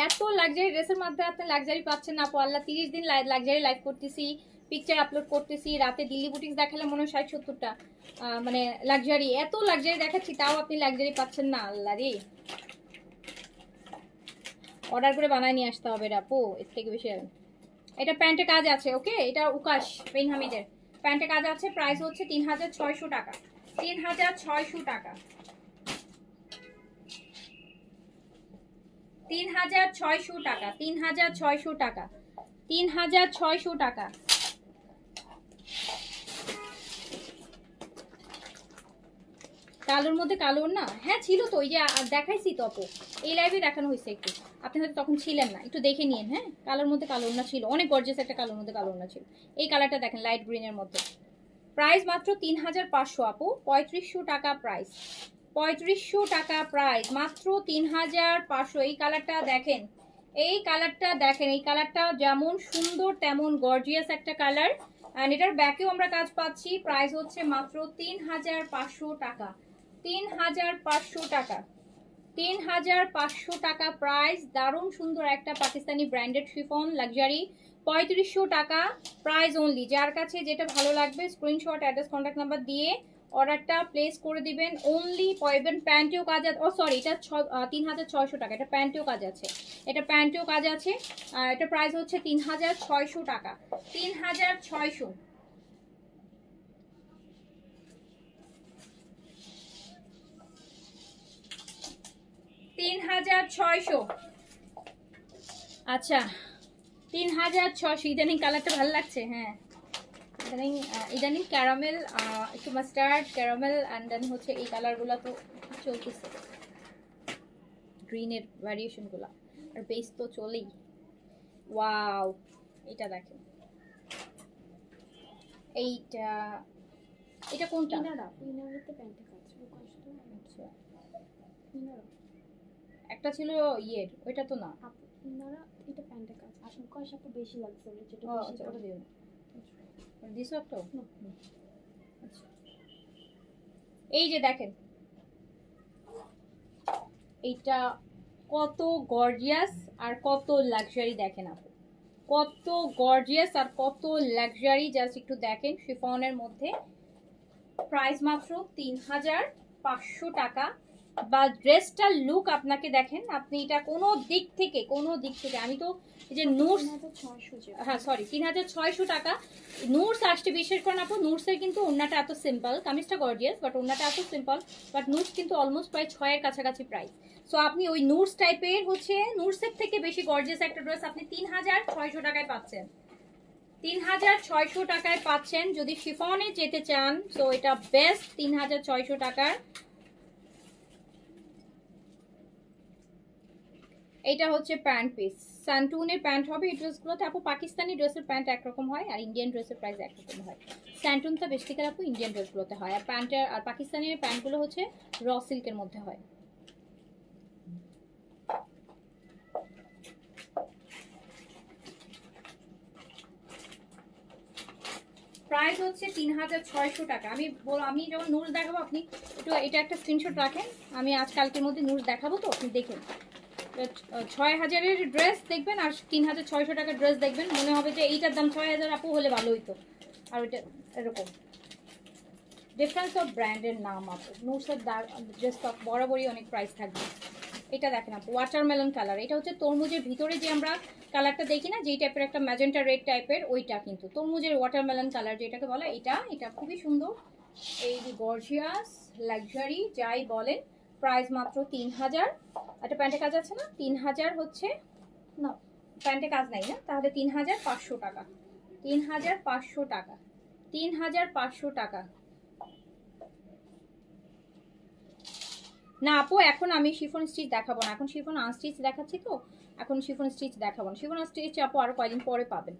এত লাক্সারি ড্রেসের মধ্যে আপনি লাক্সারি পাচ্ছেন না আপু। আল্লাহ, 30 দিন লাক্সারি লাইভ করতেছি, পিকচার আপলোড করতেছি, রাতে দিল্লি বুটিক্স দেখালে মনে হয় 60-70টা মানে লাক্সারি, এত লাক্সারি দেখাচ্ছি তাও আপনি লাক্সারি পাচ্ছেন না। আল্লাহ রে, অর্ডার করে বানায় নিয়ে আসতে হবে রে আপু, এর থেকে বেশি। এটা প্যান্টে কাজ আছে, ওকে, এটা উকাশ বিন হামিদের প্যান্টে কাজ আছে। প্রাইস হচ্ছে 3600 টাকা, 3600 টাকা, 3600 টাকা, 3600 টাকা, 3600 টাকা। কালোর মধ্যে কালো না, হ্যাঁ ছিল তো, ওই যে দেখাইছি তো আপু, এই লাইভে দেখানো হয়েছে একটু, আপনি হয়তো তখন ছিলেন না, একটু দেখে নিন। হ্যাঁ, কালোর মধ্যে কালো না ছিল, অনেক গর্জিয়াস একটা কালোর মধ্যে কালো না ছিল। এই কালারটা দেখেন লাইট গ্রিনের মধ্যে, প্রাইস মাত্র 3500 আপু, 3500 টাকা প্রাইস, 3500 টাকা প্রাইস, মাত্র 3500। এই কালারটা দেখেন, এই কালারটা দেখেন, এই কালারটা যেমন সুন্দর তেমন গর্জিয়াস একটা কালার, অ্যান্ড এটার ব্যাকেও আমরা কাজ পাচ্ছি। প্রাইস হচ্ছে মাত্র 3500 টাকা, 3500 টাকা, 3500 টাকা প্রাইস। দারুণ সুন্দর একটা পাকিস্তানি ব্র্যান্ডেড শিফন লাক্সারি, 3500 টাকা প্রাইস অনলি। যার কাছে যেটা ভালো লাগবে স্ক্রিনশট, অ্যাড্রেস, কন্ট্যাক্ট নাম্বার দিয়ে অর্ডারটা প্লেস করে দিবেন। অনলি পাইবেন। প্যান্টেও কাজ আছে, ও সরি, এটা 3600 টাকা, এটা প্যান্টেও কাজ আছে, এটা প্যান্টেও কাজ আছে। এটা প্রাইস হচ্ছে 3600 টাকা, 3600, 3600। আচ্ছা, 3600। ইদানিং কালারটা ভালো লাগছে, হ্যাঁ ইদানিং, ইদানিং ক্যারামেল, একটু মাস্টার্ড ক্যারামেল, অ্যান্ড দেন হচ্ছে এই কালারগুলো তো চলতেছে, গ্রিনের ভ্যারিয়েশনগুলো, আর বেস তো চলেই। ওয়াও, এটা দেখেন, এইটা, এটা কোনটা? ইনারা, ইনারাতে প্যান্টে কাজ, আচ্ছা, একটা ছিল ইয়ের, ওইটা তো না। আপু ইনারা এটা প্যান্টের কাজ আসলে কয় আপু বেশি লাগছে যেটা ও বেশি আচ্ছা, করে ওটা দিও না। দিছো একটা? না। আচ্ছা। এই যে দেখেন, এইটা কত গর্জিয়াস আর কত লাক্সারি দেখেন আপু, কত গর্জিয়াস আর কত লাক্সারি, জাস্ট একটু দেখেন। শিফনের মধ্যে প্রাইস মাত্র 3500 টাকা। বা ড্রেসটার লুক আপনাকে দেখেন, আপনি এটা কোনো দিক থেকে আমি তো এই যে নূর, 3600 হ্যাঁ সরি 3600 টাকা নুডস আসছে। বিশ্বাস করেন আপু, নুডসের কিন্তু ওড়নাটা এত সিম্পল, কামিজটা গর্জিয়াস বাট ওড়নাটা এত সিম্পল, বাট নুডস কিন্তু অলমোস্ট প্রায় 6 এর কাছাকাছি প্রাইস। সো আপনি ওই নুডস টাইপের হচ্ছে নুডসের থেকে বেশি গর্জিয়াস একটা ড্রেস আপনি 3600 টাকায় পাচ্ছেন। 3600 টাকায় পাচ্ছেন। যদি শিফনে যেতে চান সো এটা বেস্ট 3600 টাকার। এটা হচ্ছে প্যান্ট পিস, স্যান্টুনের প্যান্ট হবে এই ড্রেসগুলোতে আপু। পাকিস্তানি ড্রেসের প্যান্ট একরকম হয় আর ইন্ডিয়ান ড্রেসের প্রাইস একরকম হয়। স্যান্টুনটা বেশিকার আপু ইন্ডিয়ান ড্রেসগুলোতে হয়, আর প্যান্টের আর পাকিস্তানের প্যান্টগুলো হচ্ছে র সিল্কের মধ্যে হয়। প্রাইস হচ্ছে 3600 টাকা। আমি যখন নুডলস দেখাবো আপনি একটু এটা একটা স্ক্রিনশট রাখেন, আমি আজ কালকের মধ্যে নুডলস দেখাবো তো আপনি দেখেন। 6000-এর ড্রেস দেখবেন আর 3600 টাকার ড্রেস দেখবেন, মনে হবে যে এইটার দাম 6000 আপু হলে ভালো হইতো। আর ওইটা এরকম ডিফারেন্স অফ ব্র্যান্ডের নাম আপু। নুডসের ড্রেস তো বরাবরই অনেক প্রাইস থাকবে। এটা দেখেন আপু ওয়াটারমেলন কালার, এটা হচ্ছে তরমুজের ভিতরে যে আমরা কালারটা দেখি না, যেই টাইপের একটা ম্যাজেন্টা রেড টাইপের, ওইটা কিন্তু তরমুজের ওয়াটারমেলন কালার যেটাকে বলে। এটা খুবই সুন্দর, এই যে গর্জিয়াস লাক্সারি যাই বলেন। প্রাইস মাত্র 3000। একটা প্যান্টে কাজ আছে না, 3000 হচ্ছে না, প্যান্টে কাজ নাই না, তাহলে 3500 টাকা। 3500 টাকা, 3500 টাকা। না আপু এখন আমি শিফন স্টিচ দেখাবো না, এখন শিফন আনস্টিচ দেখাচ্ছি তো, এখন শিফন স্টিচ দেখাবো না। শিফন স্টিচ আপু আরো কয়েকদিন পরে পাবেন।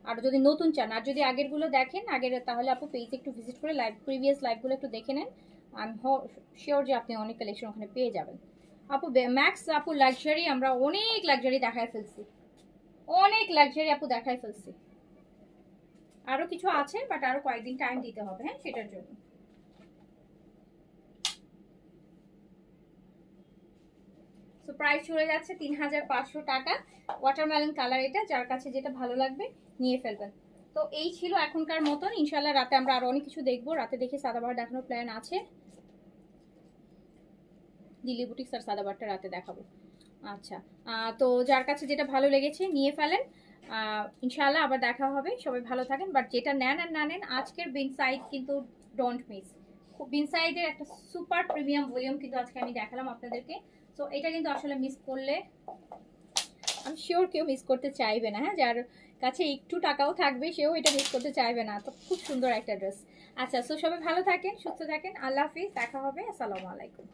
আর যদি নতুন চান আর যদি আগেরগুলো দেখেন আগের, তাহলে আপু পেজে একটু ভিজিট করে প্রিভিয়াস লাইভগুলো একটু দেখে নেন। আমি শিওর যে আপনি অনেক কালেকশন ওখানে পেয়ে যাবেন আপু। ম্যাক্স আপু লাক্সারি আমরা অনেক লাক্সারি দেখায় ফেলছি, অনেক লাক্সারি আপু দেখায় ফেলছি। আরো কিছু আছে বাট আরো কয়েকদিন টাইম দিতে হবে হ্যাঁ সেটার জন্য। সো প্রাইস চলে যাচ্ছে 3500 টাকা। ওয়াটারমেলন কালার এটা, যার কাছে যেটা ভালো লাগবে নিয়ে ফেলবেন। তো এই ছিল এখনকার মতন, ইনশাল্লাহ রাতে আমরা আরো অনেক কিছু দেখবো। রাতে দেখে সাদাবাহার দেখানোর প্ল্যান আছে, দিল্লি বুটিক্স আর সাদাবাহারটা রাতে দেখাবো। আচ্ছা তো যার কাছে যেটা ভালো লেগেছে নিয়ে ফেলেন, ইনশাল্লাহ আবার দেখা হবে। সবাই ভালো থাকেন, বাট যেটা নেন আর না নেন আজকের বিনসাইড কিন্তু ডোন্ট মিস। বিনসাইডের একটা সুপার প্রিমিয়াম ভলিউম কিন্তু আজকে আমি দেখালাম আপনাদেরকে। তো এটা কিন্তু আসলে মিস করলে আমি শিওর কেউ মিস করতে চাইবে না, হ্যাঁ যার কাছে একটু টাকাও থাকবে সেও এটা মিস করতে চাইবে না। তো খুব সুন্দর একটা ড্রেস। আচ্ছা সো সবাই ভালো থাকেন, সুস্থ থাকেন, আল্লাহ হাফিজ, দেখা হবে, আসসালামু আলাইকুম।